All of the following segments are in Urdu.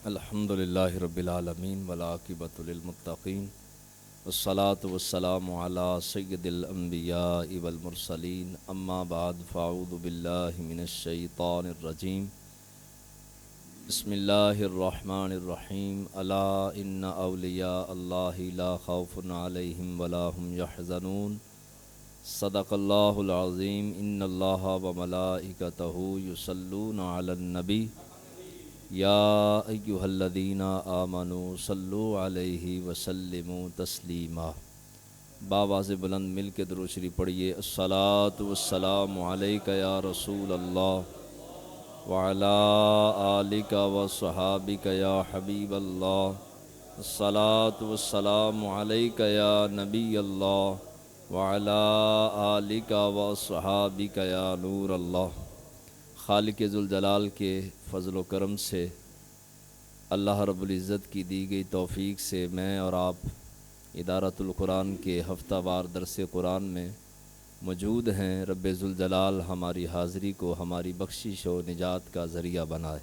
الحمدللہ رب العالمین والعاقبۃ للمتقین والصلاة والسلام علی سید الانبیاء والمرسلین اما بعد فاعوذ باللہ من الشیطان الرجیم بسم اللہ الرحمن الرحیم الا ان اولیاء اللہ لا خوف علیہم ولا هم یحزنون صدق اللہ العظیم ان اللہ وملائکتہ یصلون علی النبی یا ایہا الذین آمنوا صلوا علیہ وسلموا تسلیما۔ باواز بلند مل کے درود شریف پڑھیے۔ الصلاۃ والسلام علیک یا رسول اللہ وعلی آلک وصحابک یا حبیب اللہ۔ الصلاۃ والسلام علیک یا نبی اللہ وعلی آلک وصحابک یا نور اللہ۔ خالق ذوالجلال کے فضل و کرم سے، اللہ رب العزت کی دی گئی توفیق سے میں اور آپ ادارۃ القرآن کے ہفتہ وار درس قرآن میں موجود ہیں۔ رب ذوالجلال ہماری حاضری کو ہماری بخشش و نجات کا ذریعہ بنائے۔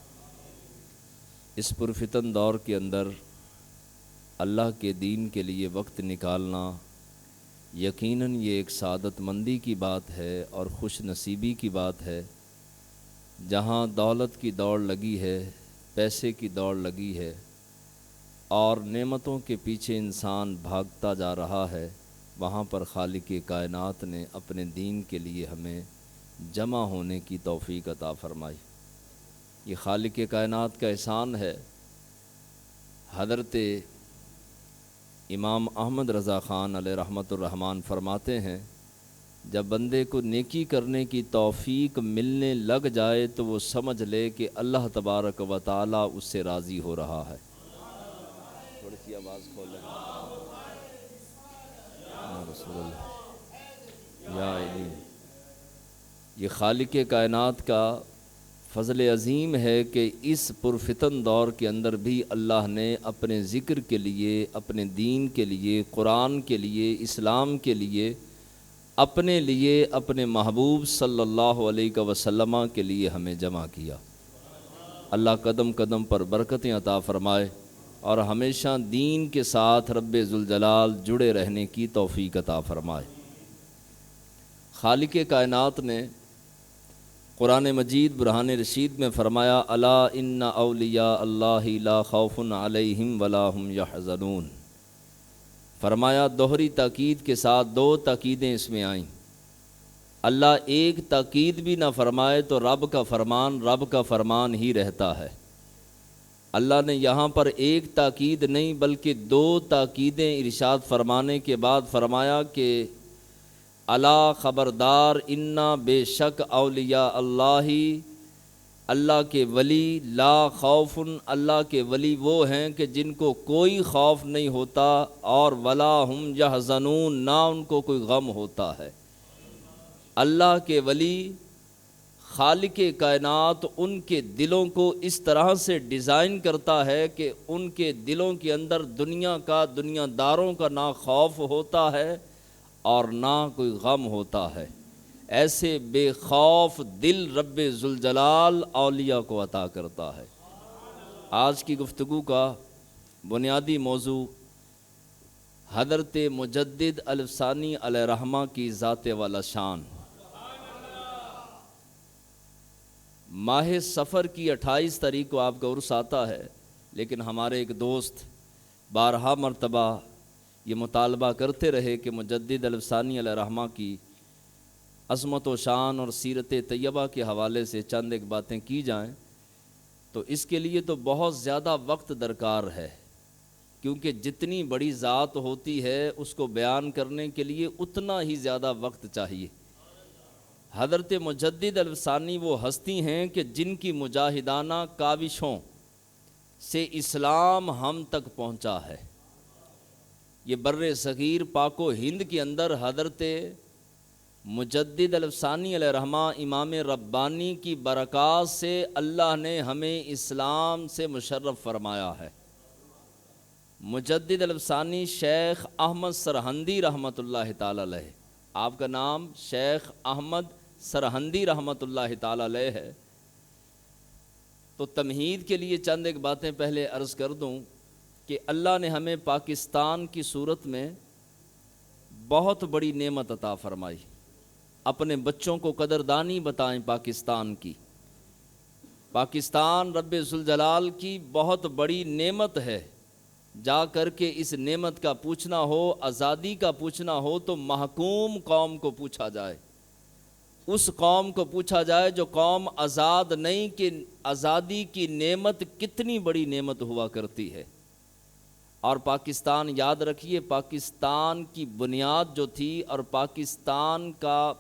اس پرفتن دور کے اندر اللہ کے دین کے لیے وقت نکالنا یقیناً یہ ایک سعادت مندی کی بات ہے اور خوش نصیبی کی بات ہے۔ جہاں دولت کی دوڑ لگی ہے، پیسے کی دوڑ لگی ہے اور نعمتوں کے پیچھے انسان بھاگتا جا رہا ہے، وہاں پر خالق کائنات نے اپنے دین کے لیے ہمیں جمع ہونے کی توفیق عطا فرمائی۔ یہ خالق کائنات کا احسان ہے۔ حضرت امام احمد رضا خان علیہ رحمۃ الرحمن فرماتے ہیں، جب بندے کو نیکی کرنے کی توفیق ملنے لگ جائے تو وہ سمجھ لے کہ اللہ تبارک و تعالیٰ اس سے راضی ہو رہا ہے۔ تھوڑی سی آواز کھولیں۔ یا رسول اللہ یا علی۔ یہ خالق کائنات کا فضل عظیم ہے کہ اس پرفتن دور کے اندر بھی اللہ نے اپنے ذکر کے لیے، اپنے دین کے لیے، قرآن کے لیے، اسلام کے لیے، اپنے لیے، اپنے محبوب صلی اللہ علیہ وسلم کے لیے ہمیں جمع کیا۔ اللہ قدم قدم پر برکتیں عطا فرمائے اور ہمیشہ دین کے ساتھ رب ذوالجلال جڑے رہنے کی توفیق عطا فرمائے۔ خالق کائنات نے قرآن مجید برہان رشید میں فرمایا، الا ان اولیاء اللہ لا خوف علیہم ولا هم یحزنون۔ فرمایا دوہری تاکید کے ساتھ دو تاکیدیں اس میں آئیں۔ اللہ ایک تاکید بھی نہ فرمائے تو رب کا فرمان ہی رہتا ہے۔ اللہ نے یہاں پر ایک تاکید نہیں بلکہ دو تاکیدیں ارشاد فرمانے کے بعد فرمایا کہ الا خبردار انا بے شک اولیاء اللہ کے ولی لا خوف، اللہ کے ولی وہ ہیں کہ جن کو کوئی خوف نہیں ہوتا اور ولا هم یحزنون، نہ ان کو کوئی غم ہوتا ہے۔ اللہ کے ولی خالق کائنات ان کے دلوں کو اس طرح سے ڈیزائن کرتا ہے کہ ان کے دلوں کے اندر دنیا داروں کا نہ خوف ہوتا ہے اور نہ کوئی غم ہوتا ہے۔ ایسے بے خوف دل رب ذوالجلال اولیاء کو عطا کرتا ہے۔ آج کی گفتگو کا بنیادی موضوع حضرت مجدد الفسانی علیہ رحمہ کی ذات والا شان۔ ماہ صفر کی 28 تاریخ کو آپ کا عرس آتا ہے، لیکن ہمارے ایک دوست بارہا مرتبہ یہ مطالبہ کرتے رہے کہ مجدد الفسانی علیہ رحمہ کی عظمت و شان اور سیرت طیبہ کے حوالے سے چند ایک باتیں کی جائیں، تو اس کے لیے تو بہت زیادہ وقت درکار ہے، کیونکہ جتنی بڑی ذات ہوتی ہے اس کو بیان کرنے کے لیے اتنا ہی زیادہ وقت چاہیے۔ حضرت مجدد الفسانی وہ ہستی ہیں کہ جن کی مجاہدانہ کاوشوں سے اسلام ہم تک پہنچا ہے۔ یہ بر صغیر پاک و ہند کے اندر حضرت مجدد الفسانی علیہ رحمہ امام ربانی کی برکات سے اللہ نے ہمیں اسلام سے مشرف فرمایا ہے۔ مجدد الفسانی شیخ احمد سرہندی رحمۃ اللہ تعالی علیہ، آپ کا نام شیخ احمد سرہندی رحمۃ اللہ تعالی علیہ ہے۔ تو تمہید کے لیے چند ایک باتیں پہلے عرض کر دوں کہ اللہ نے ہمیں پاکستان کی صورت میں بہت بڑی نعمت عطا فرمائی. اپنے بچوں کو قدردانی بتائیں پاکستان کی. پاکستان رب ذوالجلال کی بہت بڑی نعمت ہے. جا کر کے اس نعمت کا پوچھنا ہو، آزادی کا پوچھنا ہو تو محکوم قوم کو پوچھا جائے. اس قوم کو پوچھا جائے جو قوم آزاد نہیں کہ آزادی کی نعمت کتنی بڑی نعمت ہوا کرتی ہے. اور پاکستان یاد رکھیے، پاکستان کی بنیاد جو تھی اور پاکستان کا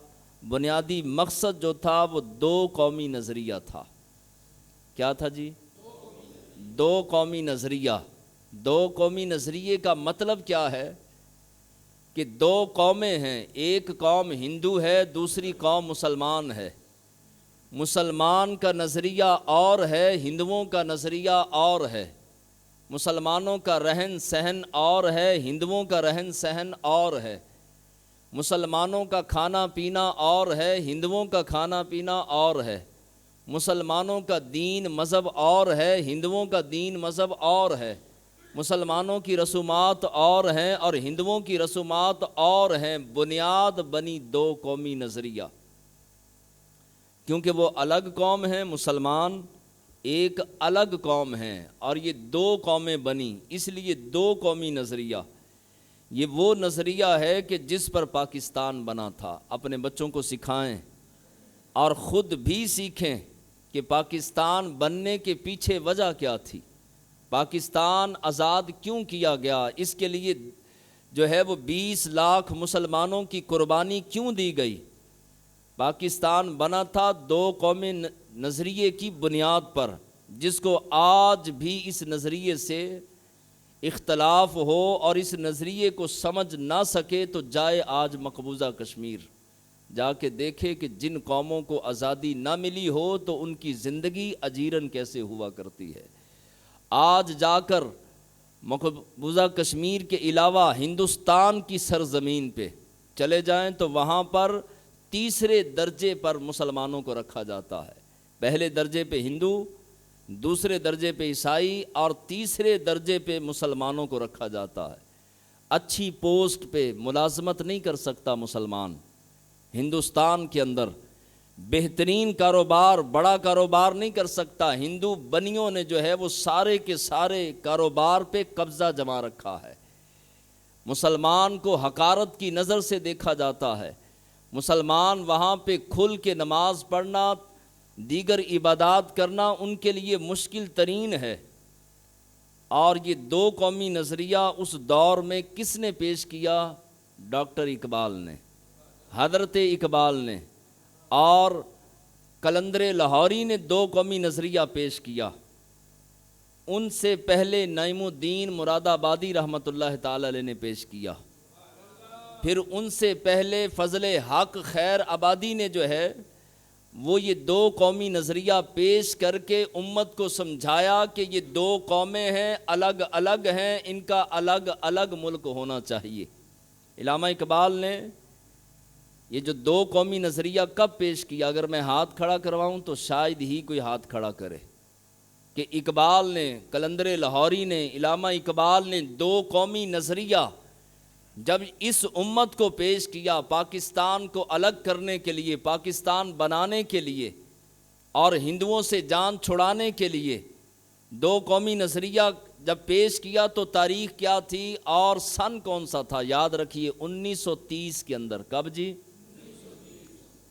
بنیادی مقصد جو تھا وہ دو قومی نظریہ تھا. کیا تھا جی؟ دو قومی نظریہ. دو قومی نظریے کا مطلب کیا ہے کہ دو قومیں ہیں، ایک قوم ہندو ہے، دوسری قوم مسلمان ہے. مسلمان کا نظریہ اور ہے، ہندوؤں کا نظریہ اور ہے. مسلمانوں کا رہن سہن اور ہے، ہندوؤں کا رہن سہن اور ہے. مسلمانوں کا کھانا پینا اور ہے، ہندوؤں کا کھانا پینا اور ہے. مسلمانوں کا دین مذہب اور ہے، ہندوؤں کا دین مذہب اور ہے. مسلمانوں کی رسومات اور ہیں اور ہندوؤں کی رسومات اور ہیں. بنیاد بنی دو قومی نظریہ، کیونکہ وہ الگ قوم ہیں. مسلمان ایک الگ قوم ہیں اور یہ دو قومیں بنی، اس لیے دو قومی نظریہ. یہ وہ نظریہ ہے کہ جس پر پاکستان بنا تھا. اپنے بچوں کو سکھائیں اور خود بھی سیکھیں کہ پاکستان بننے کے پیچھے وجہ کیا تھی، پاکستان آزاد کیوں کیا گیا، اس کے لیے جو ہے وہ 20 لاکھ مسلمانوں کی قربانی کیوں دی گئی. پاکستان بنا تھا دو قومی نظریے کی بنیاد پر، جس کو آج بھی اس نظریے سے اختلاف ہو اور اس نظریے کو سمجھ نہ سکے تو جائے آج مقبوضہ کشمیر، جا کے دیکھے کہ جن قوموں کو آزادی نہ ملی ہو تو ان کی زندگی اجیرن کیسے ہوا کرتی ہے. آج جا کر مقبوضہ کشمیر کے علاوہ ہندوستان کی سرزمین پہ چلے جائیں تو وہاں پر تیسرے درجے پر مسلمانوں کو رکھا جاتا ہے. پہلے درجے پہ ہندو، دوسرے درجے پہ عیسائی اور تیسرے درجے پہ مسلمانوں کو رکھا جاتا ہے. اچھی پوسٹ پہ ملازمت نہیں کر سکتا مسلمان. ہندوستان کے اندر بہترین کاروبار، بڑا کاروبار نہیں کر سکتا. ہندو بنیوں نے جو ہے وہ سارے کے سارے کاروبار پہ قبضہ جما رکھا ہے. مسلمان کو حقارت کی نظر سے دیکھا جاتا ہے. مسلمان وہاں پہ کھل کے نماز پڑھنا، دیگر عبادات کرنا ان کے لیے مشکل ترین ہے. اور یہ دو قومی نظریہ اس دور میں کس نے پیش کیا؟ ڈاکٹر اقبال نے، حضرت اقبال نے اور قلندر لاہوری نے دو قومی نظریہ پیش کیا. ان سے پہلے نعیم الدین مراد آبادی رحمۃ اللہ تعالی علیہ نے پیش کیا. پھر ان سے پہلے فضل حق خیر آبادی نے جو ہے وہ یہ دو قومی نظریہ پیش کر کے امت کو سمجھایا کہ یہ دو قومیں ہیں، الگ الگ ہیں، ان کا الگ الگ ملک ہونا چاہیے. علامہ اقبال نے یہ جو دو قومی نظریہ کب پیش کیا؟ اگر میں ہاتھ کھڑا کرواؤں تو شاید ہی کوئی ہاتھ کھڑا کرے کہ اقبال نے، قلندر لاہوری نے، علامہ اقبال نے دو قومی نظریہ جب اس امت کو پیش کیا پاکستان کو الگ کرنے کے لیے، پاکستان بنانے کے لیے اور ہندوؤں سے جان چھڑانے کے لیے، دو قومی نظریہ جب پیش کیا تو تاریخ کیا تھی اور سن کون سا تھا؟ یاد رکھیے 1930 کے اندر. کب جی؟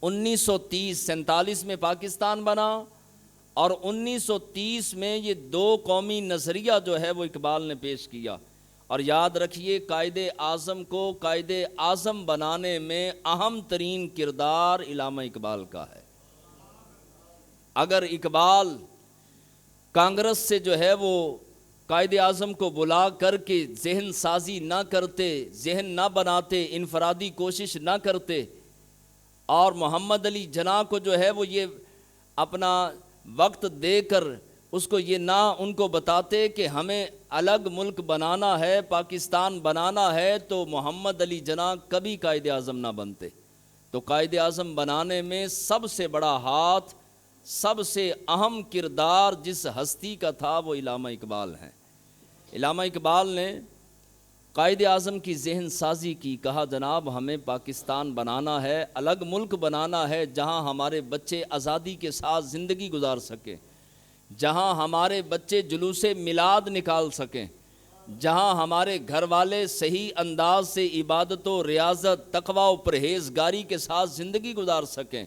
1930. 47 میں پاکستان بنا اور 1930 میں یہ دو قومی نظریہ جو ہے وہ اقبال نے پیش کیا. اور یاد رکھیے قائد اعظم کو قائد اعظم بنانے میں اہم ترین کردار علامہ اقبال کا ہے. اگر اقبال کانگریس سے جو ہے وہ قائد اعظم کو بلا کر کے ذہن سازی نہ کرتے، ذہن نہ بناتے، انفرادی کوشش نہ کرتے اور محمد علی جناح کو جو ہے وہ یہ اپنا وقت دے کر اس کو یہ نہ ان کو بتاتے کہ ہمیں الگ ملک بنانا ہے، پاکستان بنانا ہے، تو محمد علی جناح کبھی قائد اعظم نہ بنتے. تو قائد اعظم بنانے میں سب سے بڑا ہاتھ، سب سے اہم کردار جس ہستی کا تھا وہ علامہ اقبال ہیں۔ علامہ اقبال نے قائد اعظم کی ذہن سازی کی، کہا جناب ہمیں پاکستان بنانا ہے، الگ ملک بنانا ہے جہاں ہمارے بچے آزادی کے ساتھ زندگی گزار سکیں، جہاں ہمارے بچے جلوس میلاد نکال سکیں، جہاں ہمارے گھر والے صحیح انداز سے عبادت و ریاضت، تقوی و پرہیزگاری کے ساتھ زندگی گزار سکیں،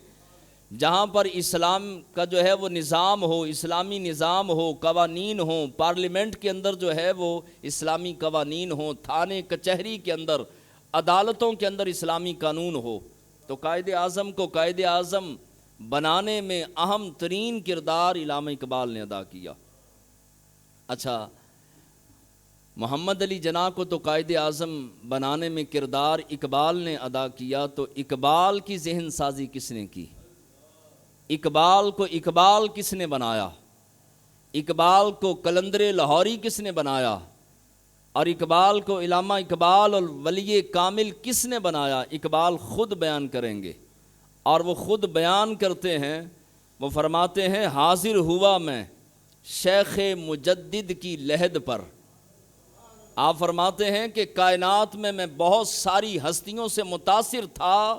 جہاں پر اسلام کا جو ہے وہ نظام ہو، اسلامی نظام ہو، قوانین ہوں، پارلیمنٹ کے اندر جو ہے وہ اسلامی قوانین ہوں، تھانے کچہری کے اندر، عدالتوں کے اندر اسلامی قانون ہو۔ تو قائد اعظم کو قائد اعظم بنانے میں اہم ترین کردار علامہ اقبال نے ادا کیا۔ اچھا، محمد علی جناح کو تو قائد اعظم بنانے میں کردار اقبال نے ادا کیا، تو اقبال کی ذہن سازی کس نے کی؟ اقبال کو اقبال کس نے بنایا؟ اقبال کو قلندر لاہوری کس نے بنایا؟ اور اقبال کو علامہ اقبال اور ولی کامل کس نے بنایا؟ اقبال خود بیان کریں گے، اور وہ خود بیان کرتے ہیں، وہ فرماتے ہیں حاضر ہوا میں شیخ مجدد کی لحد پر۔ آپ فرماتے ہیں کہ کائنات میں بہت ساری ہستیوں سے متاثر تھا،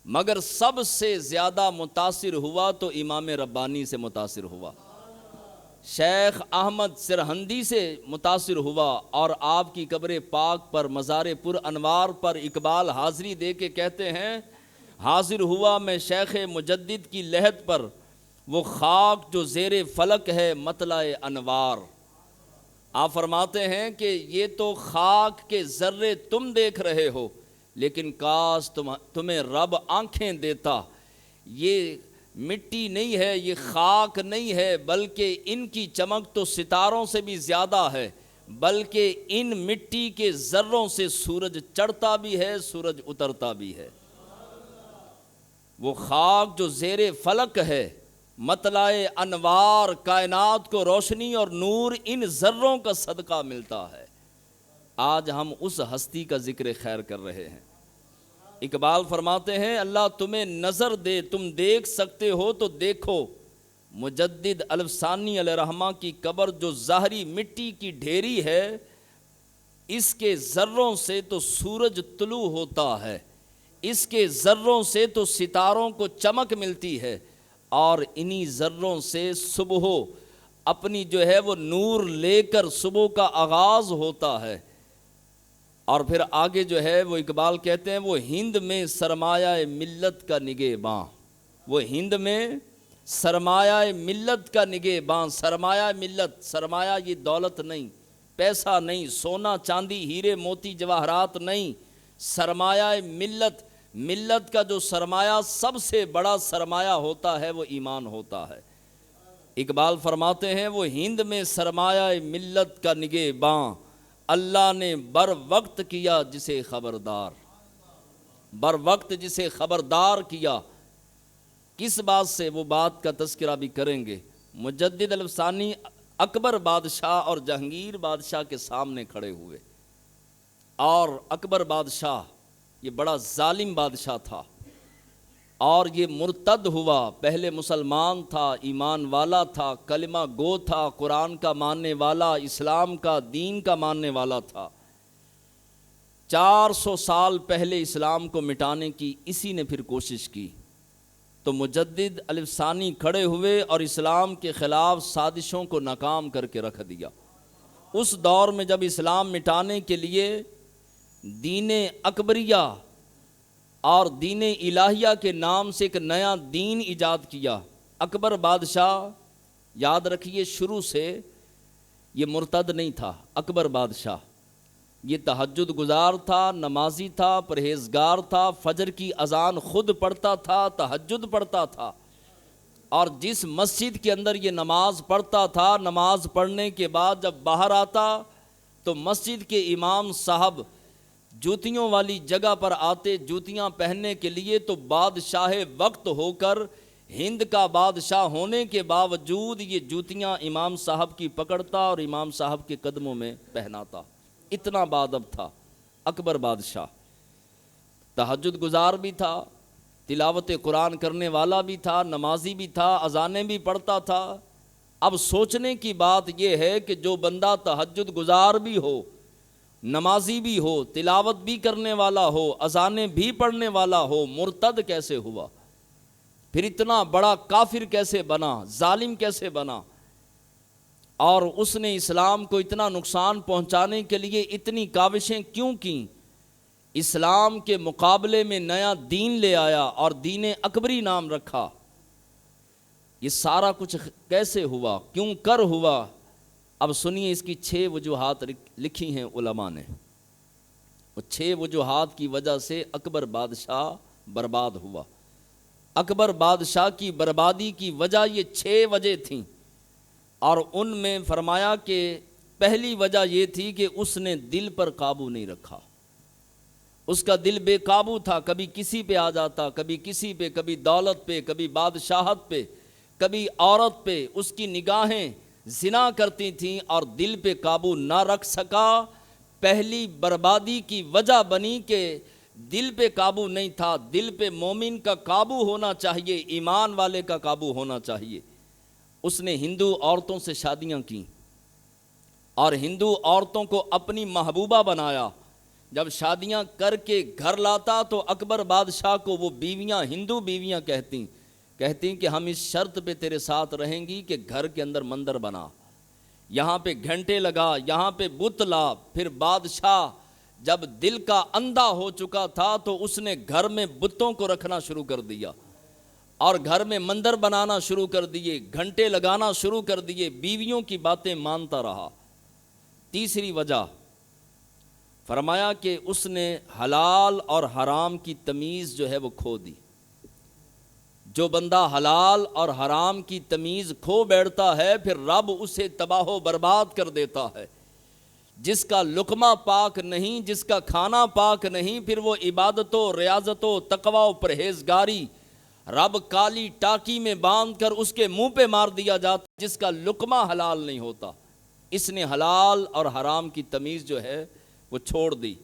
مگر سب سے زیادہ متاثر ہوا تو امام ربانی سے متاثر ہوا، شیخ احمد سرہندی سے متاثر ہوا، اور آپ کی قبر پاک پر مزار پر انوار پر اقبال حاضری دے کے کہتے ہیں حاضر ہوا میں شیخ مجدد کی لحد پر، وہ خاک جو زیر فلک ہے مطلع انوار۔ آپ فرماتے ہیں کہ یہ تو خاک کے ذرے تم دیکھ رہے ہو، لیکن کاش تمہیں رب آنکھیں دیتا۔ یہ مٹی نہیں ہے، یہ خاک نہیں ہے، بلکہ ان کی چمک تو ستاروں سے بھی زیادہ ہے، بلکہ ان مٹی کے ذروں سے سورج چڑھتا بھی ہے، سورج اترتا بھی ہے۔ وہ خاک جو زیر فلک ہے مطلع انوار، کائنات کو روشنی اور نور ان ذروں کا صدقہ ملتا ہے۔ آج ہم اس ہستی کا ذکر خیر کر رہے ہیں۔ اقبال فرماتے ہیں اللہ تمہیں نظر دے، تم دیکھ سکتے ہو تو دیکھو، مجدد الفسانی علیہ رحمہ کی قبر جو ظاہری مٹی کی ڈھیری ہے، اس کے ذروں سے تو سورج طلوع ہوتا ہے، اس کے ذروں سے تو ستاروں کو چمک ملتی ہے، اور انہی ذروں سے صبح اپنی جو ہے وہ نور لے کر صبح کا آغاز ہوتا ہے۔ اور پھر آگے جو ہے وہ اقبال کہتے ہیں وہ ہند میں سرمایہ ملت کا نگہباں، وہ ہند میں سرمایہ ملت کا نگہباں۔ سرمایہ ملت، سرمایہ یہ دولت نہیں، پیسہ نہیں، سونا چاندی ہیرے موتی جواہرات نہیں، سرمایہ ملت، ملت کا جو سرمایہ سب سے بڑا سرمایہ ہوتا ہے وہ ایمان ہوتا ہے۔ اقبال فرماتے ہیں وہ ہند میں سرمایہ ملت کا نگہباں، اللہ نے بر وقت کیا جسے خبردار، بر وقت جسے خبردار کیا۔ کس بات سے؟ وہ بات کا تذکرہ بھی کریں گے۔ مجدد الفسانی اکبر بادشاہ اور جہانگیر بادشاہ کے سامنے کھڑے ہوئے، اور اکبر بادشاہ یہ بڑا ظالم بادشاہ تھا، اور یہ مرتد ہوا، پہلے مسلمان تھا، ایمان والا تھا، کلمہ گو تھا، قرآن کا ماننے والا، اسلام کا دین کا ماننے والا تھا۔ 400 سال پہلے اسلام کو مٹانے کی اسی نے پھر کوشش کی، تو مجدد الفسانی کھڑے ہوئے اور اسلام کے خلاف سازشوں کو ناکام کر کے رکھ دیا۔ اس دور میں جب اسلام مٹانے کے لیے دین اکبریہ اور دین الہیہ کے نام سے ایک نیا دین ایجاد کیا، اکبر بادشاہ، یاد رکھیے شروع سے یہ مرتد نہیں تھا، اکبر بادشاہ یہ تہجد گزار تھا، نمازی تھا، پرہیزگار تھا، فجر کی اذان خود پڑھتا تھا، تہجد پڑھتا تھا، اور جس مسجد کے اندر یہ نماز پڑھتا تھا، نماز پڑھنے کے بعد جب باہر آتا تو مسجد کے امام صاحب جوتیوں والی جگہ پر آتے جوتیاں پہننے کے لیے، تو بادشاہ وقت ہو کر، ہند کا بادشاہ ہونے کے باوجود یہ جوتیاں امام صاحب کی پکڑتا اور امام صاحب کے قدموں میں پہناتا، اتنا بادب تھا اکبر بادشاہ۔ تہجد گزار بھی تھا، تلاوت قرآن کرنے والا بھی تھا، نمازی بھی تھا، اذانیں بھی پڑھتا تھا۔ اب سوچنے کی بات یہ ہے کہ جو بندہ تہجد گزار بھی ہو، نمازی بھی ہو، تلاوت بھی کرنے والا ہو، اذانیں بھی پڑھنے والا ہو، مرتد کیسے ہوا؟ پھر اتنا بڑا کافر کیسے بنا؟ ظالم کیسے بنا؟ اور اس نے اسلام کو اتنا نقصان پہنچانے کے لیے اتنی کاوشیں کیوں کیں؟ اسلام کے مقابلے میں نیا دین لے آیا اور دین اکبری نام رکھا۔ یہ سارا کچھ کیسے ہوا؟ کیوں کر ہوا؟ اب سنیے، اس کی 6 وجوہات لکھی ہیں علماء نے۔ وہ 6 وجوہات کی وجہ سے اکبر بادشاہ برباد ہوا۔ اکبر بادشاہ کی بربادی کی وجہ یہ 6 وجہ تھیں، اور ان میں فرمایا کہ پہلی وجہ یہ تھی کہ اس نے دل پر قابو نہیں رکھا۔ اس کا دل بے قابو تھا، کبھی کسی پہ آ جاتا، کبھی کسی پہ، کبھی دولت پہ، کبھی بادشاہت پہ، کبھی عورت پہ۔ اس کی نگاہیں زنا کرتی تھیں اور دل پہ قابو نہ رکھ سکا۔ پہلی بربادی کی وجہ بنی کہ دل پہ قابو نہیں تھا۔ دل پہ مومن کا قابو ہونا چاہیے، ایمان والے کا قابو ہونا چاہیے۔ اس نے ہندو عورتوں سے شادیاں کیں اور ہندو عورتوں کو اپنی محبوبہ بنایا۔ جب شادیاں کر کے گھر لاتا تو اکبر بادشاہ کو وہ بیویاں ہندو بیویاں کہتی کہ ہم اس شرط پہ تیرے ساتھ رہیں گی کہ گھر کے اندر مندر بنا، یہاں پہ گھنٹے لگا، یہاں پہ بت لا۔ پھر بادشاہ جب دل کا اندھا ہو چکا تھا تو اس نے گھر میں بتوں کو رکھنا شروع کر دیا اور گھر میں مندر بنانا شروع کر دیے، گھنٹے لگانا شروع کر دیے، بیویوں کی باتیں مانتا رہا۔ تیسری وجہ فرمایا کہ اس نے حلال اور حرام کی تمیز جو ہے وہ کھو دی۔ جو بندہ حلال اور حرام کی تمیز کھو بیٹھتا ہے پھر رب اسے تباہ و برباد کر دیتا ہے۔ جس کا لقمہ پاک نہیں، جس کا کھانا پاک نہیں، پھر وہ عبادت و ریاضت و تقوی و پرہیزگاری رب کالی ٹاکی میں باندھ کر اس کے منہ پہ مار دیا جاتا، جس کا لقمہ حلال نہیں ہوتا۔ اس نے حلال اور حرام کی تمیز جو ہے وہ چھوڑ دی۔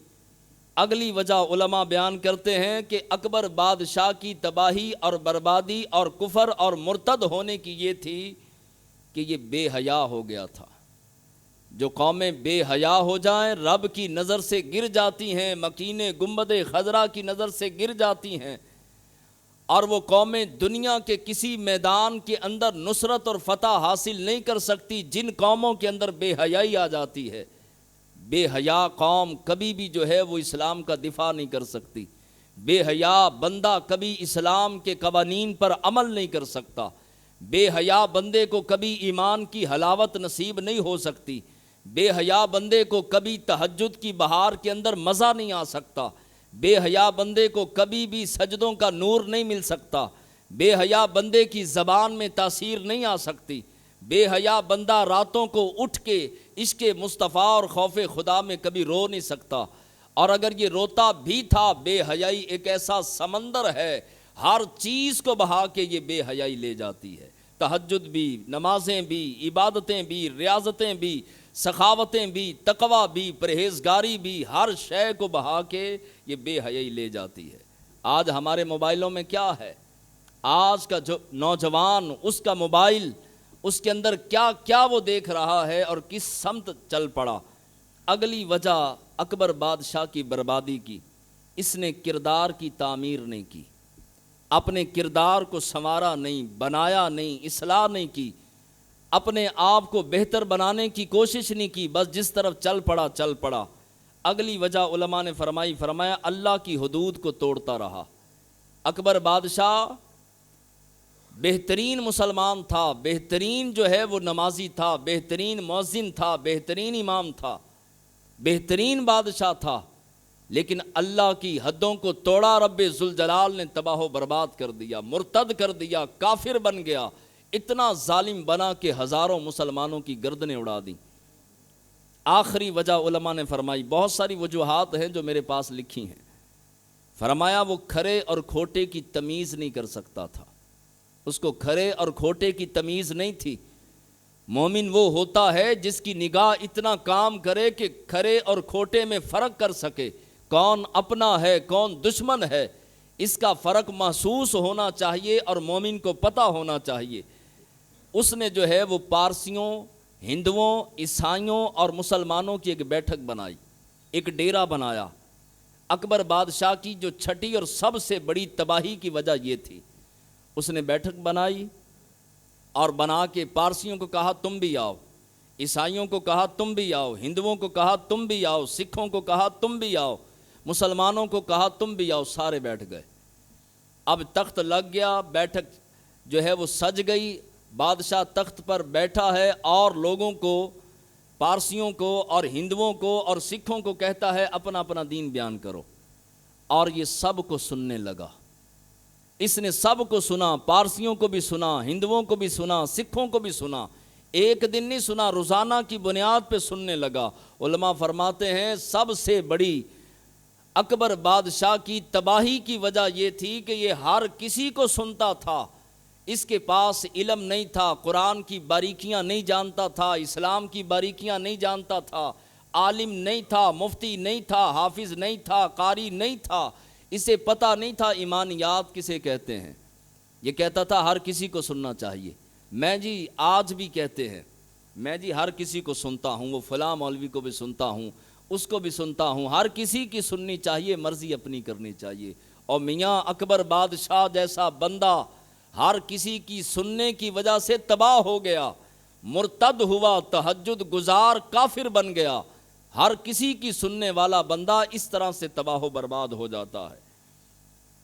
اگلی وجہ علماء بیان کرتے ہیں کہ اکبر بادشاہ کی تباہی اور بربادی اور کفر اور مرتد ہونے کی یہ تھی کہ یہ بے حیا ہو گیا تھا۔ جو قومیں بے حیا ہو جائیں رب کی نظر سے گر جاتی ہیں، مکین گنبد خضرا کی نظر سے گر جاتی ہیں، اور وہ قومیں دنیا کے کسی میدان کے اندر نصرت اور فتح حاصل نہیں کر سکتی جن قوموں کے اندر بے حیائی آ جاتی ہے۔ بے حیا قوم کبھی بھی جو ہے وہ اسلام کا دفاع نہیں کر سکتی۔ بے حیا بندہ کبھی اسلام کے قوانین پر عمل نہیں کر سکتا۔ بے حیا بندے کو کبھی ایمان کی حلاوت نصیب نہیں ہو سکتی۔ بے حیا بندے کو کبھی تہجد کی بہار کے اندر مزہ نہیں آ سکتا۔ بے حیا بندے کو کبھی بھی سجدوں کا نور نہیں مل سکتا۔ بے حیا بندے کی زبان میں تاثیر نہیں آ سکتی۔ بے حیا بندہ راتوں کو اٹھ کے عشق مصطفیٰ اور خوف خدا میں کبھی رو نہیں سکتا، اور اگر یہ روتا بھی تھا، بے حیائی ایک ایسا سمندر ہے ہر چیز کو بہا کے یہ بے حیائی لے جاتی ہے۔ تہجد بھی، نمازیں بھی، عبادتیں بھی، ریاضتیں بھی، سخاوتیں بھی، تقوی بھی، پرہیزگاری بھی، ہر شے کو بہا کے یہ بے حیائی لے جاتی ہے۔ آج ہمارے موبائلوں میں کیا ہے؟ آج کا جو نوجوان، اس کا موبائل، اس کے اندر کیا کیا وہ دیکھ رہا ہے اور کس سمت چل پڑا۔ اگلی وجہ اکبر بادشاہ کی بربادی کی، اس نے کردار کی تعمیر نہیں کی، اپنے کردار کو سنوارا نہیں، بنایا نہیں، اصلاح نہیں کی، اپنے آپ کو بہتر بنانے کی کوشش نہیں کی، بس جس طرف چل پڑا۔ اگلی وجہ علماء نے فرمایا اللہ کی حدود کو توڑتا رہا۔ اکبر بادشاہ بہترین مسلمان تھا، بہترین جو ہے وہ نمازی تھا، بہترین مؤذن تھا، بہترین امام تھا، بہترین بادشاہ تھا، لیکن اللہ کی حدوں کو توڑا۔ رب ذوالجلال نے تباہ و برباد کر دیا، مرتد کر دیا، کافر بن گیا، اتنا ظالم بنا کہ ہزاروں مسلمانوں کی گردنیں اڑا دیں۔ آخری وجہ علماء نے فرمائی، بہت ساری وجوہات ہیں جو میرے پاس لکھی ہیں، فرمایا وہ کھرے اور کھوٹے کی تمیز نہیں کر سکتا تھا، اس کو کھرے اور کھوٹے کی تمیز نہیں تھی۔ مومن وہ ہوتا ہے جس کی نگاہ اتنا کام کرے کہ کھرے اور کھوٹے میں فرق کر سکے، کون اپنا ہے کون دشمن ہے۔ اس کا فرق محسوس ہونا چاہیے اور مومن کو پتہ ہونا چاہیے۔ اس نے جو ہے وہ پارسیوں، ہندوؤں، عیسائیوں اور مسلمانوں کی ایک بیٹھک بنائی، ایک ڈیرا بنایا۔ اکبر بادشاہ کی جو چھٹی اور سب سے بڑی تباہی کی وجہ یہ تھی، اس نے بیٹھک بنائی اور بنا کے پارسیوں کو کہا تم بھی آؤ، عیسائیوں کو کہا تم بھی آؤ، ہندوؤں کو کہا تم بھی آؤ، سکھوں کو کہا تم بھی آؤ، مسلمانوں کو کہا تم بھی آؤ، سارے بیٹھ گئے۔ اب تخت لگ گیا، بیٹھک جو ہے وہ سج گئی، بادشاہ تخت پر بیٹھا ہے اور لوگوں کو، پارسیوں کو اور ہندوؤں کو اور سکھوں کو کہتا ہے اپنا اپنا دین بیان کرو، اور یہ سب کو سننے لگا۔ اس نے سب کو سنا، پارسیوں کو بھی سنا، ہندوؤں کو بھی سنا، سکھوں کو بھی سنا، ایک دن نہیں سنا، روزانہ کی بنیاد پہ سننے لگا۔ علماء فرماتے ہیں سب سے بڑی اکبر بادشاہ کی تباہی کی وجہ یہ تھی کہ یہ ہر کسی کو سنتا تھا، اس کے پاس علم نہیں تھا، قرآن کی باریکیاں نہیں جانتا تھا، اسلام کی باریکیاں نہیں جانتا تھا، عالم نہیں تھا، مفتی نہیں تھا، حافظ نہیں تھا، قاری نہیں تھا، اسے پتہ نہیں تھا ایمانیات کسے کہتے ہیں۔ یہ کہتا تھا ہر کسی کو سننا چاہیے۔ میں جی آج بھی کہتے ہیں، میں جی ہر کسی کو سنتا ہوں، وہ فلاں مولوی کو بھی سنتا ہوں، اس کو بھی سنتا ہوں، ہر کسی کی سننی چاہیے، مرضی اپنی کرنی چاہیے۔ اور میاں اکبر بادشاہ جیسا بندہ ہر کسی کی سننے کی وجہ سے تباہ ہو گیا، مرتد ہوا، تہجد گزار کافر بن گیا۔ ہر کسی کی سننے والا بندہ اس طرح سے تباہ و برباد ہو جاتا ہے۔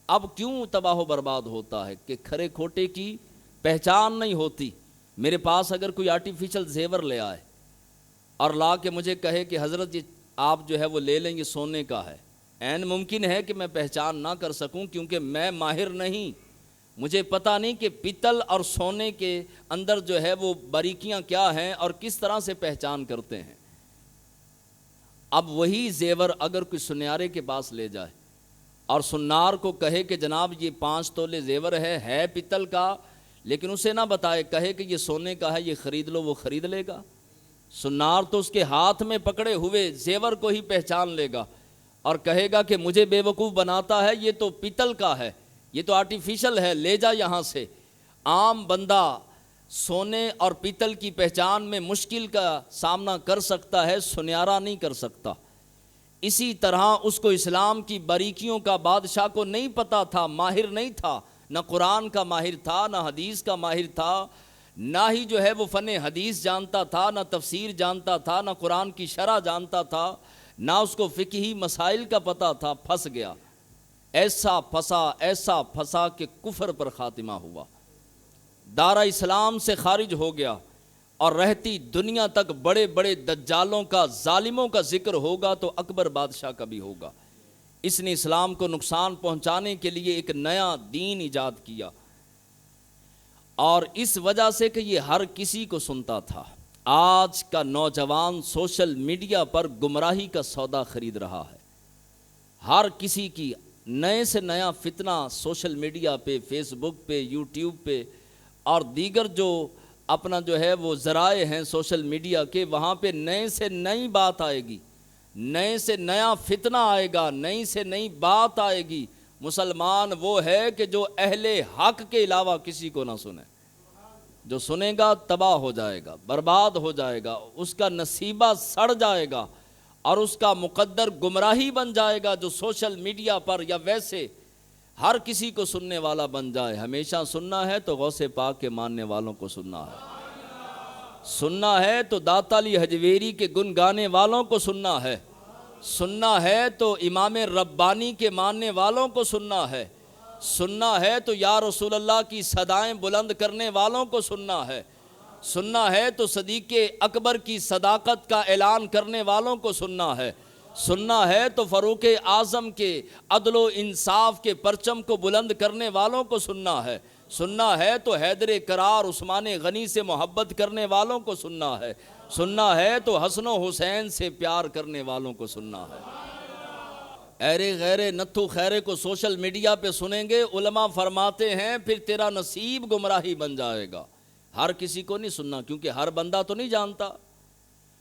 اب کیوں تباہ و برباد ہوتا ہے کہ کھرے کھوٹے کی پہچان نہیں ہوتی۔ میرے پاس اگر کوئی آرٹیفیشل زیور لے آئے اور لا کے مجھے کہے کہ حضرت یہ آپ جو ہے وہ لے لیں، یہ سونے کا ہے، عین ممکن ہے کہ میں پہچان نہ کر سکوں، کیونکہ میں ماہر نہیں، مجھے پتہ نہیں کہ پتل اور سونے کے اندر جو ہے وہ باریکیاں کیا ہیں اور کس طرح سے پہچان کرتے ہیں۔ اب وہی زیور اگر کوئی سنیارے کے پاس لے جائے اور سنار کو کہے کہ جناب یہ 5 تولے زیور ہے پتل کا، لیکن اسے نہ بتائے، کہے کہ یہ سونے کا ہے، یہ خرید لو، وہ خرید لے گا؟ سنار تو اس کے ہاتھ میں پکڑے ہوئے زیور کو ہی پہچان لے گا اور کہے گا کہ مجھے بے وقوف بناتا ہے، یہ تو پتل کا ہے، یہ تو آرٹیفیشل ہے، لے جا یہاں سے۔ عام بندہ سونے اور پتل کی پہچان میں مشکل کا سامنا کر سکتا ہے، سنیارا نہیں کر سکتا۔ اسی طرح اس کو اسلام کی باریکیوں کا بادشاہ کو نہیں پتا تھا، ماہر نہیں تھا، نہ قرآن کا ماہر تھا، نہ حدیث کا ماہر تھا، نہ ہی جو ہے وہ فن حدیث جانتا تھا، نہ تفسیر جانتا تھا، نہ قرآن کی شرح جانتا تھا، نہ اس کو فقہی مسائل کا پتہ تھا، پھنس گیا۔ ایسا پھنسا کہ کفر پر خاتمہ ہوا، دارا اسلام سے خارج ہو گیا، اور رہتی دنیا تک بڑے بڑے دجالوں کا، ظالموں کا ذکر ہوگا تو اکبر بادشاہ کا بھی ہوگا۔ اس نے اسلام کو نقصان پہنچانے کے لیے ایک نیا دین ایجاد کیا، اور اس وجہ سے کہ یہ ہر کسی کو سنتا تھا۔ آج کا نوجوان سوشل میڈیا پر گمراہی کا سودا خرید رہا ہے، ہر کسی کی نئے سے نیا فتنہ سوشل میڈیا پہ، فیس بک پہ، یوٹیوب پہ اور دیگر جو اپنا جو ہے وہ ذرائع ہیں سوشل میڈیا کے، وہاں پہ نئے سے نئی بات آئے گی، نئے سے نیا فتنہ آئے گا، نئی سے نئی بات آئے گی۔ مسلمان وہ ہے کہ جو اہل حق کے علاوہ کسی کو نہ سنے، جو سنے گا تباہ ہو جائے گا، برباد ہو جائے گا، اس کا نصیبہ سڑ جائے گا اور اس کا مقدر گمراہی بن جائے گا۔ جو سوشل میڈیا پر یا ویسے ہر کسی کو سننے والا بن جائے۔ ہمیشہ سننا ہے تو غوث پاک کے ماننے والوں کو سننا ہے، سننا ہے تو داتا علی حجویری کے گن گانے والوں کو سننا ہے، سننا ہے تو امام ربانی کے ماننے والوں کو سننا ہے، سننا ہے تو یا رسول اللہ کی صدائیں بلند کرنے والوں کو سننا ہے، سننا ہے تو صدیق اکبر کی صداقت کا اعلان کرنے والوں کو سننا ہے، سننا ہے تو فاروق اعظم کے عدل و انصاف کے پرچم کو بلند کرنے والوں کو سننا ہے، سننا ہے تو حیدر کرار عثمان غنی سے محبت کرنے والوں کو سننا ہے، سننا ہے تو حسن و حسین سے پیار کرنے والوں کو سننا ہے۔ ایرے غیرے نتھو خیرے کو سوشل میڈیا پہ سنیں گے، علماء فرماتے ہیں پھر تیرا نصیب گمراہی بن جائے گا۔ ہر کسی کو نہیں سننا، کیونکہ ہر بندہ تو نہیں جانتا،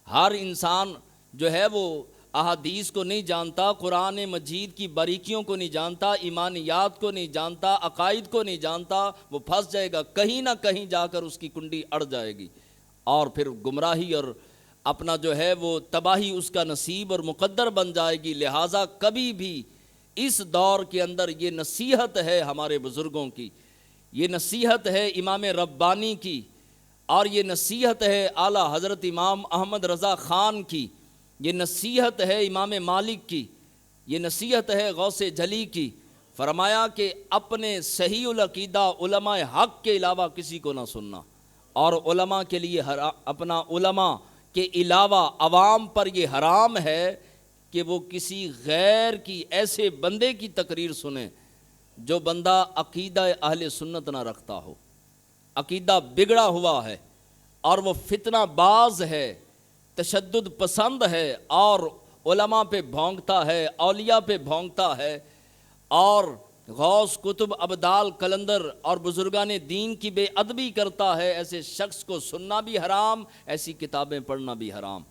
ہر انسان جو ہے وہ احادیث کو نہیں جانتا، قرآن مجید کی باریکیوں کو نہیں جانتا، ایمانیات کو نہیں جانتا، عقائد کو نہیں جانتا، وہ پھنس جائے گا، کہیں نہ کہیں جا کر اس کی کنڈی اڑ جائے گی، اور پھر گمراہی اور اپنا جو ہے وہ تباہی اس کا نصیب اور مقدر بن جائے گی۔ لہٰذا کبھی بھی اس دور کے اندر یہ نصیحت ہے ہمارے بزرگوں کی، یہ نصیحت ہے امام ربانی کی، اور یہ نصیحت ہے اعلیٰ حضرت امام احمد رضا خان کی، یہ نصیحت ہے امام مالک کی، یہ نصیحت ہے غوث جلی کی۔ فرمایا کہ اپنے صحیح العقیدہ علماء حق کے علاوہ کسی کو نہ سننا، اور علماء کے لیے اپنا علماء کے علاوہ عوام پر یہ حرام ہے کہ وہ کسی غیر کی ایسے بندے کی تقریر سنیں جو بندہ عقیدہ اہل سنت نہ رکھتا ہو، عقیدہ بگڑا ہوا ہے، اور وہ فتنہ باز ہے، تشدد پسند ہے، اور علماء پہ بھونکتا ہے، اولیاء پہ بھونکتا ہے، اور غوث کتب ابدال قلندر اور بزرگان دین کی بے ادبی کرتا ہے۔ ایسے شخص کو سننا بھی حرام، ایسی کتابیں پڑھنا بھی حرام۔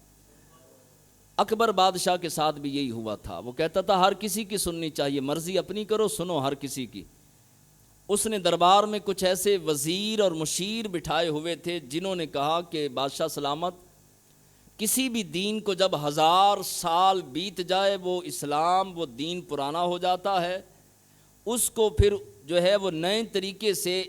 اکبر بادشاہ کے ساتھ بھی یہی ہوا تھا، وہ کہتا تھا ہر کسی کی سننی چاہیے، مرضی اپنی کرو، سنو ہر کسی کی۔ اس نے دربار میں کچھ ایسے وزیر اور مشیر بٹھائے ہوئے تھے جنہوں نے کہا کہ بادشاہ سلامت، کسی بھی دین کو جب 1000 سال بیت جائے وہ اسلام، وہ دین پرانا ہو جاتا ہے، اس کو پھر جو ہے وہ نئے طریقے سے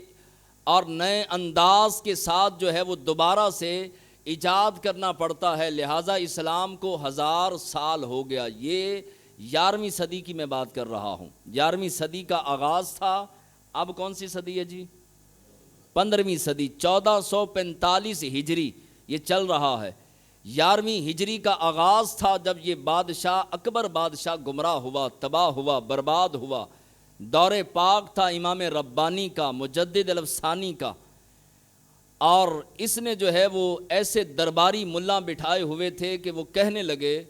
اور نئے انداز کے ساتھ جو ہے وہ دوبارہ سے ایجاد کرنا پڑتا ہے۔ لہٰذا اسلام کو 1000 سال ہو گیا۔ یہ 11ویں صدی کی میں بات کر رہا ہوں، 11ویں صدی کا آغاز تھا۔ اب کون سی صدی ہے جی؟ 15ویں صدی، 1445 ہجری یہ چل رہا ہے۔ 11ویں ہجری کا آغاز تھا جب یہ بادشاہ اکبر بادشاہ گمراہ ہوا، تباہ ہوا، برباد ہوا۔ دور پاک تھا امام ربانی کا، مجدد الافسانی کا، اور اس نے جو ہے وہ ایسے درباری ملا بٹھائے ہوئے تھے کہ وہ کہنے لگے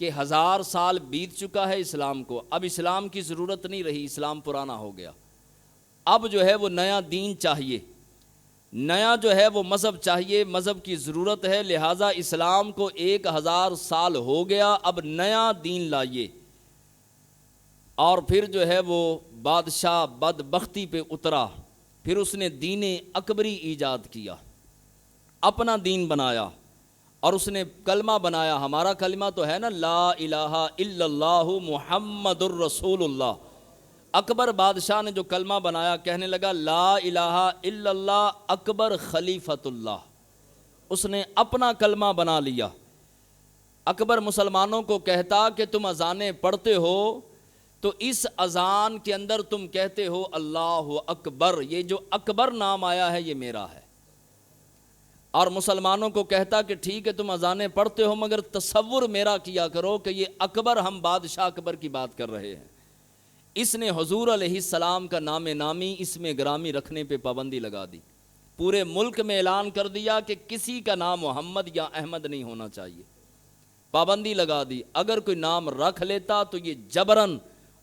کہ 1000 سال بیت چکا ہے اسلام کو، اب اسلام کی ضرورت نہیں رہی، اسلام پرانا ہو گیا، اب جو ہے وہ نیا دین چاہیے، نیا جو ہے وہ مذہب چاہیے، مذہب کی ضرورت ہے، لہٰذا اسلام کو 1000 سال ہو گیا، اب نیا دین لائیے۔ اور پھر جو ہے وہ بادشاہ بدبختی پہ اترا، پھر اس نے دین اکبری ایجاد کیا، اپنا دین بنایا، اور اس نے کلمہ بنایا۔ ہمارا کلمہ تو ہے نا، لا الہ الا اللہ محمد الرسول اللہ۔ اکبر بادشاہ نے جو کلمہ بنایا، کہنے لگا لا الہ الا اللہ اکبر خلیفۃ اللہ، اس نے اپنا کلمہ بنا لیا۔ اکبر مسلمانوں کو کہتا کہ تم اذانیں پڑھتے ہو تو اس اذان کے اندر تم کہتے ہو اللہ اکبر، یہ جو اکبر نام آیا ہے یہ میرا ہے۔ اور مسلمانوں کو کہتا کہ ٹھیک ہے تم اذانیں پڑھتے ہو مگر تصور میرا کیا کرو کہ یہ اکبر، ہم بادشاہ اکبر کی بات کر رہے ہیں۔ اس نے حضور علیہ السلام کا نام نامی اس میں گرامی رکھنے پہ پابندی لگا دی، پورے ملک میں اعلان کر دیا کہ کسی کا نام محمد یا احمد نہیں ہونا چاہیے، پابندی لگا دی۔ اگر کوئی نام رکھ لیتا تو یہ جبراً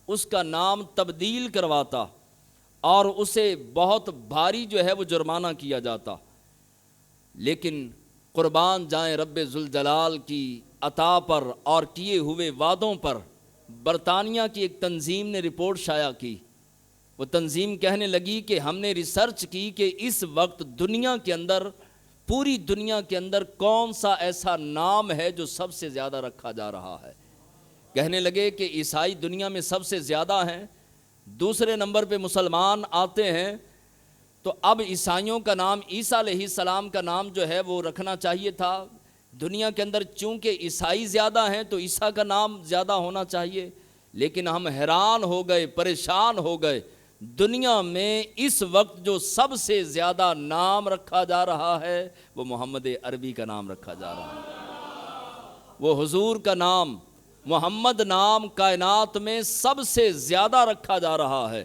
اس کا نام تبدیل کرواتا اور اسے بہت بھاری جو ہے وہ جرمانہ کیا جاتا۔ لیکن قربان جائیں رب ذوالجلال کی عطا پر اور کیے ہوئے وعدوں پر، برطانیہ کی ایک تنظیم نے رپورٹ شائع کی۔ وہ تنظیم کہنے لگی کہ ہم نے ریسرچ کی کہ اس وقت دنیا کے اندر، پوری دنیا کے اندر کون سا ایسا نام ہے جو سب سے زیادہ رکھا جا رہا ہے۔ کہنے لگے کہ عیسائی دنیا میں سب سے زیادہ ہیں، دوسرے نمبر پہ مسلمان آتے ہیں، تو اب عیسائیوں کا نام، عیسیٰ علیہ السلام کا نام جو ہے وہ رکھنا چاہیے تھا۔ دنیا کے اندر چونکہ عیسائی زیادہ ہیں تو عیسیٰ کا نام زیادہ ہونا چاہیے، لیکن ہم حیران ہو گئے، پریشان ہو گئے۔ دنیا میں اس وقت جو سب سے زیادہ نام رکھا جا رہا ہے وہ محمد عربی کا نام رکھا جا رہا ہے، وہ حضور کا نام، محمد نام کائنات میں سب سے زیادہ رکھا جا رہا ہے۔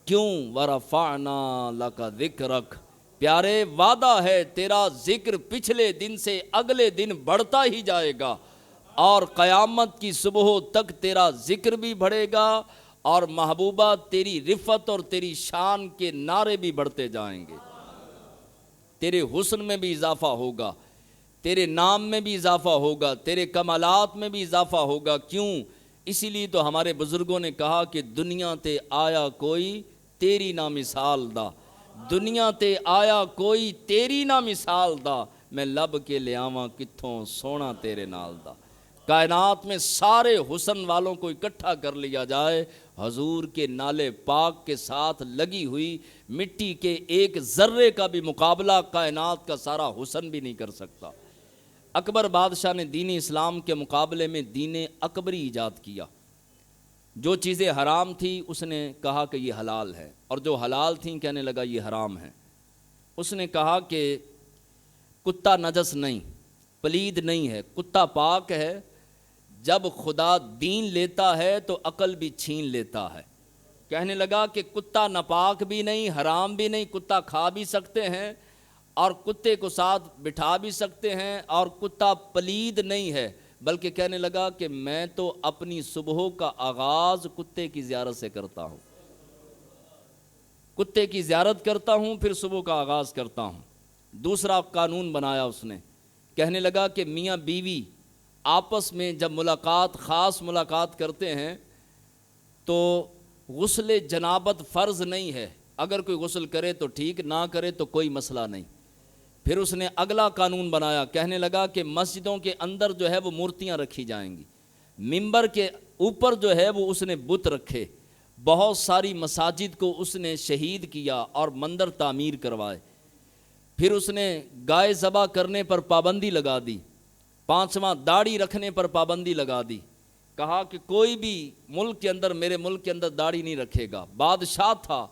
کیوں؟ وَرَفَعْنَا لَكَ ذِكْرَكَ، پیارے وعدہ ہے تیرا ذکر پچھلے دن سے اگلے دن بڑھتا ہی جائے گا، اور قیامت کی صبح تک تیرا ذکر بھی بڑھے گا، اور محبوبہ تیری رفعت اور تیری شان کے نعرے بھی بڑھتے جائیں گے، تیرے حسن میں بھی اضافہ ہوگا۔ تیرے نام میں بھی اضافہ ہوگا، تیرے کمالات میں بھی اضافہ ہوگا۔ کیوں؟ اسی لیے تو ہمارے بزرگوں نے کہا کہ دنیا تے آیا کوئی تیری نہ مثال دا، دنیا تے آیا کوئی تیری نہ مثال دا، میں لب کے لے آواں کتھوں سونا تیرے نال دا۔ کائنات میں سارے حسن والوں کو اکٹھا کر لیا جائے، حضور کے نالے پاک کے ساتھ لگی ہوئی مٹی کے ایک ذرے کا بھی مقابلہ کائنات کا سارا حسن بھی نہیں کر سکتا۔ اکبر بادشاہ نے دین اسلام کے مقابلے میں دین اکبری ایجاد کیا۔ جو چیزیں حرام تھی اس نے کہا کہ یہ حلال ہے، اور جو حلال تھیں کہنے لگا یہ حرام ہے۔ اس نے کہا کہ کتا نجس نہیں، پلید نہیں ہے، کتا پاک ہے۔ جب خدا دین لیتا ہے تو عقل بھی چھین لیتا ہے۔ کہنے لگا کہ کتا ناپاک بھی نہیں، حرام بھی نہیں، کتا کھا بھی سکتے ہیں اور کتے کو ساتھ بٹھا بھی سکتے ہیں، اور کتا پلید نہیں ہے، بلکہ کہنے لگا کہ میں تو اپنی صبح کا آغاز کتے کی زیارت سے کرتا ہوں، کتے کی زیارت کرتا ہوں پھر صبح کا آغاز کرتا ہوں۔ دوسرا قانون بنایا اس نے، کہنے لگا کہ میاں بیوی آپس میں جب خاص ملاقات کرتے ہیں تو غسل جنابت فرض نہیں ہے، اگر کوئی غسل کرے تو ٹھیک، نہ کرے تو کوئی مسئلہ نہیں۔ پھر اس نے اگلا قانون بنایا، کہنے لگا کہ مسجدوں کے اندر جو ہے وہ مورتیاں رکھی جائیں گی، ممبر کے اوپر جو ہے وہ اس نے بت رکھے۔ بہت ساری مساجد کو اس نے شہید کیا اور مندر تعمیر کروائے۔ پھر اس نے گائے ذبح کرنے پر پابندی لگا دی، پانچواں داڑھی رکھنے پر پابندی لگا دی۔ کہا کہ کوئی بھی ملک کے اندر، میرے ملک کے اندر داڑھی نہیں رکھے گا۔ بادشاہ تھا،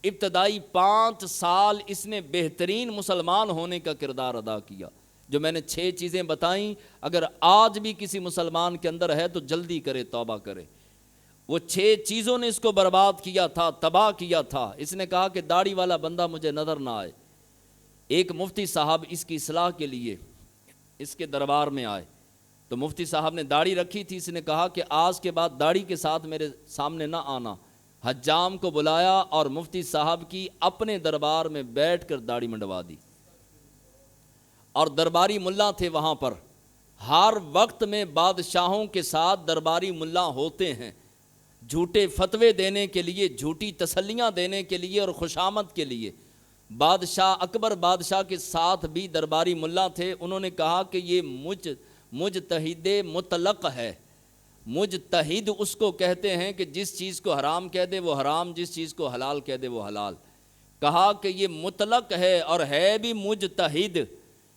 ابتدائی 5 سال اس نے بہترین مسلمان ہونے کا کردار ادا کیا۔ جو میں نے 6 چیزیں بتائیں، اگر آج بھی کسی مسلمان کے اندر ہے تو جلدی کرے، توبہ کرے۔ وہ 6 چیزوں نے اس کو برباد کیا تھا، تباہ کیا تھا۔ اس نے کہا کہ داڑھی والا بندہ مجھے نظر نہ آئے۔ ایک مفتی صاحب اس کی اصلاح کے لیے اس کے دربار میں آئے تو مفتی صاحب نے داڑھی رکھی تھی۔ اس نے کہا کہ آج کے بعد داڑھی کے ساتھ میرے سامنے نہ آنا۔ حجام کو بلایا اور مفتی صاحب کی اپنے دربار میں بیٹھ کر داڑھی منڈوا دی، اور درباری ملا تھے وہاں پر۔ ہر وقت میں بادشاہوں کے ساتھ درباری ملا ہوتے ہیں، جھوٹے فتوے دینے کے لیے، جھوٹی تسلیاں دینے کے لیے اور خوشامد کے لیے۔ بادشاہ اکبر بادشاہ کے ساتھ بھی درباری ملا تھے۔ انہوں نے کہا کہ یہ مجتہد مطلق ہے۔ مجتہد اس کو کہتے ہیں کہ جس چیز کو حرام کہہ دے وہ حرام، جس چیز کو حلال کہہ دے وہ حلال۔ کہا کہ یہ مطلق ہے اور ہے بھی مجتہد،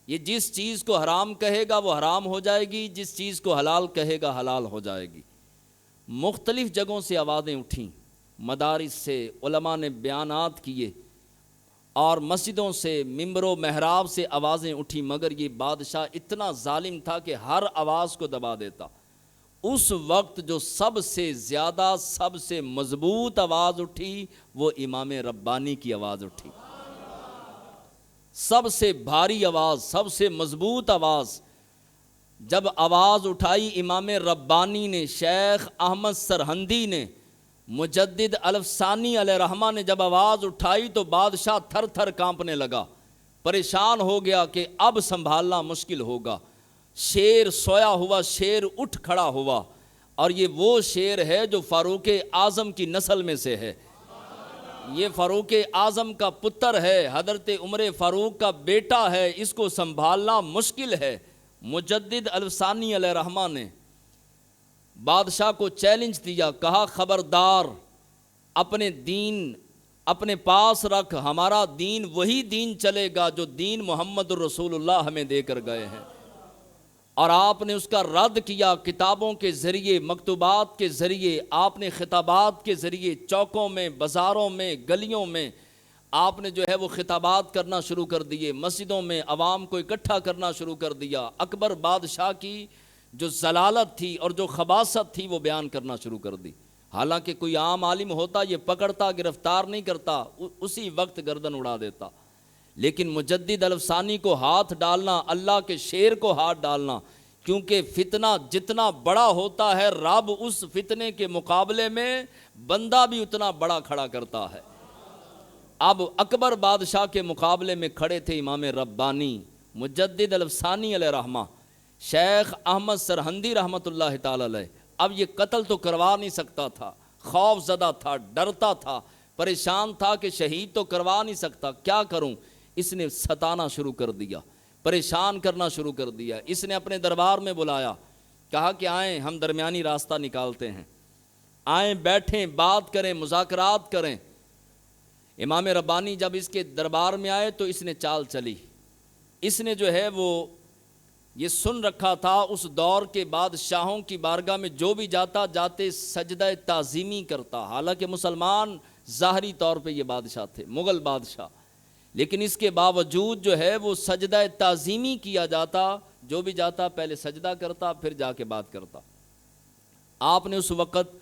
یہ جس چیز کو حرام کہے گا وہ حرام ہو جائے گی، جس چیز کو حلال کہے گا حلال ہو جائے گی۔ مختلف جگہوں سے آوازیں اٹھیں، مدارس سے علماء نے بیانات کیے، اور مسجدوں سے، ممبر و محراب سے آوازیں اٹھی، مگر یہ بادشاہ اتنا ظالم تھا کہ ہر آواز کو دبا دیتا۔ اس وقت جو سب سے زیادہ، سب سے مضبوط آواز اٹھی وہ امام ربانی کی آواز اٹھی۔ سب سے بھاری آواز، سب سے مضبوط آواز جب آواز اٹھائی امام ربانی نے، شیخ احمد سرہندی نے، مجدد الفسانی علیہ رحمہ نے جب آواز اٹھائی تو بادشاہ تھر تھر کانپنے لگا، پریشان ہو گیا کہ اب سنبھالنا مشکل ہوگا۔ شیر سویا ہوا شیر اٹھ کھڑا ہوا، اور یہ وہ شیر ہے جو فاروق اعظم کی نسل میں سے ہے۔ یہ فاروق اعظم کا پتر ہے، حضرت عمر فاروق کا بیٹا ہے، اس کو سنبھالنا مشکل ہے۔ مجدد الفسانی علیہ رحمہ نے بادشاہ کو چیلنج دیا، کہا خبردار، اپنے دین اپنے پاس رکھ، ہمارا دین وہی دین چلے گا جو دین محمد الرسول اللہ ہمیں دے کر گئے ہیں۔ اور آپ نے اس کا رد کیا، کتابوں کے ذریعے، مکتوبات کے ذریعے، آپ نے خطابات کے ذریعے، چوکوں میں، بازاروں میں، گلیوں میں آپ نے جو ہے وہ خطابات کرنا شروع کر دیے، مسجدوں میں عوام کو اکٹھا کرنا شروع کر دیا۔ اکبر بادشاہ کی جو ضلالت تھی اور جو خباثت تھی وہ بیان کرنا شروع کر دی۔ حالانکہ کوئی عام عالم ہوتا یہ پکڑتا، گرفتار نہیں کرتا، اسی وقت گردن اڑا دیتا۔ لیکن مجدد الفسانی کو ہاتھ ڈالنا، اللہ کے شیر کو ہاتھ ڈالنا، کیونکہ فتنہ جتنا بڑا ہوتا ہے رب اس فتنے کے مقابلے میں بندہ بھی اتنا بڑا کھڑا کرتا ہے۔ اب اکبر بادشاہ کے مقابلے میں کھڑے تھے امام ربانی، مجدد الفسانی علیہ رحمہ، شیخ احمد سرہندی رحمۃ اللہ تعالی علیہ، اب یہ قتل تو کروا نہیں سکتا تھا، خوف زدہ تھا، ڈرتا تھا، پریشان تھا کہ شہید تو کروا نہیں سکتا، کیا کروں؟ اس نے ستانا شروع کر دیا، پریشان کرنا شروع کر دیا۔ اس نے اپنے دربار میں بلایا، کہا کہ آئیں ہم درمیانی راستہ نکالتے ہیں، آئیں بیٹھیں، بات کریں، مذاکرات کریں۔ امام ربانی جب اس کے دربار میں آئے تو اس نے چال چلی، اس نے جو ہے وہ یہ سن رکھا تھا اس دور کے بادشاہوں کی بارگاہ میں جو بھی جاتے سجدہ تعظیمی کرتا، حالانکہ مسلمان ظاہری طور پہ یہ بادشاہ تھے، مغل بادشاہ، لیکن اس کے باوجود جو ہے وہ سجدہ تعظیمی کیا جاتا، جو بھی جاتا پہلے سجدہ کرتا پھر جا کے بات کرتا۔ آپ نے اس وقت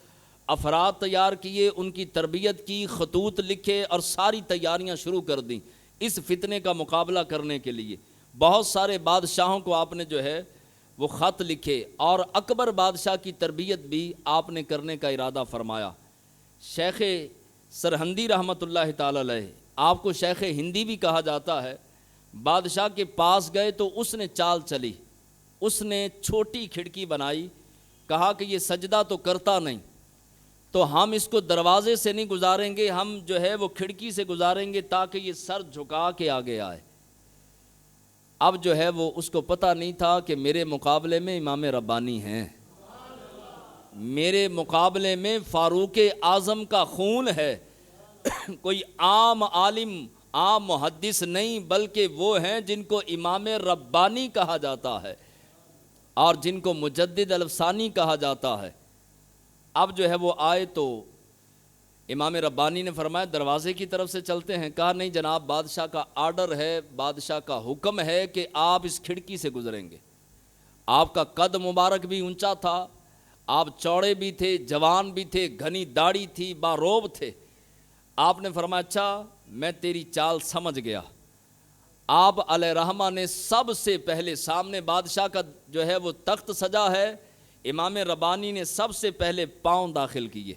افراد تیار کیے، ان کی تربیت کی، خطوط لکھے اور ساری تیاریاں شروع کر دیں اس فتنے کا مقابلہ کرنے کے لیے۔ بہت سارے بادشاہوں کو آپ نے جو ہے وہ خط لکھے، اور اکبر بادشاہ کی تربیت بھی آپ نے کرنے کا ارادہ فرمایا۔ شیخ سرہندی رحمۃ اللہ تعالی علیہ، آپ کو شیخ ہندی بھی کہا جاتا ہے، بادشاہ کے پاس گئے تو اس نے چال چلی، اس نے چھوٹی کھڑکی بنائی، کہا کہ یہ سجدہ تو کرتا نہیں، تو ہم اس کو دروازے سے نہیں گزاریں گے، ہم جو ہے وہ کھڑکی سے گزاریں گے تاکہ یہ سر جھکا کے آگے آئے۔ اب جو ہے وہ اس کو پتہ نہیں تھا کہ میرے مقابلے میں امام ربانی ہیں، میرے مقابلے میں فاروق اعظم کا خون ہے، کوئی عام عالم، عام محدث نہیں، بلکہ وہ ہیں جن کو امام ربانی کہا جاتا ہے اور جن کو مجدد الفسانی کہا جاتا ہے۔ اب جو ہے وہ آئے تو امام ربانی نے فرمایا دروازے کی طرف سے چلتے ہیں، کہا نہیں جناب، بادشاہ کا آرڈر ہے، بادشاہ کا حکم ہے کہ آپ اس کھڑکی سے گزریں گے۔ آپ کا قد مبارک بھی اونچا تھا، آپ چوڑے بھی تھے، جوان بھی تھے، گھنی داڑھی تھی، باروب تھے۔ آپ نے فرمایا اچھا میں تیری چال سمجھ گیا۔ آپ علیہ رحمہ نے سب سے پہلے، سامنے بادشاہ کا جو ہے وہ تخت سجا ہے، امام ربانی نے سب سے پہلے پاؤں داخل کیے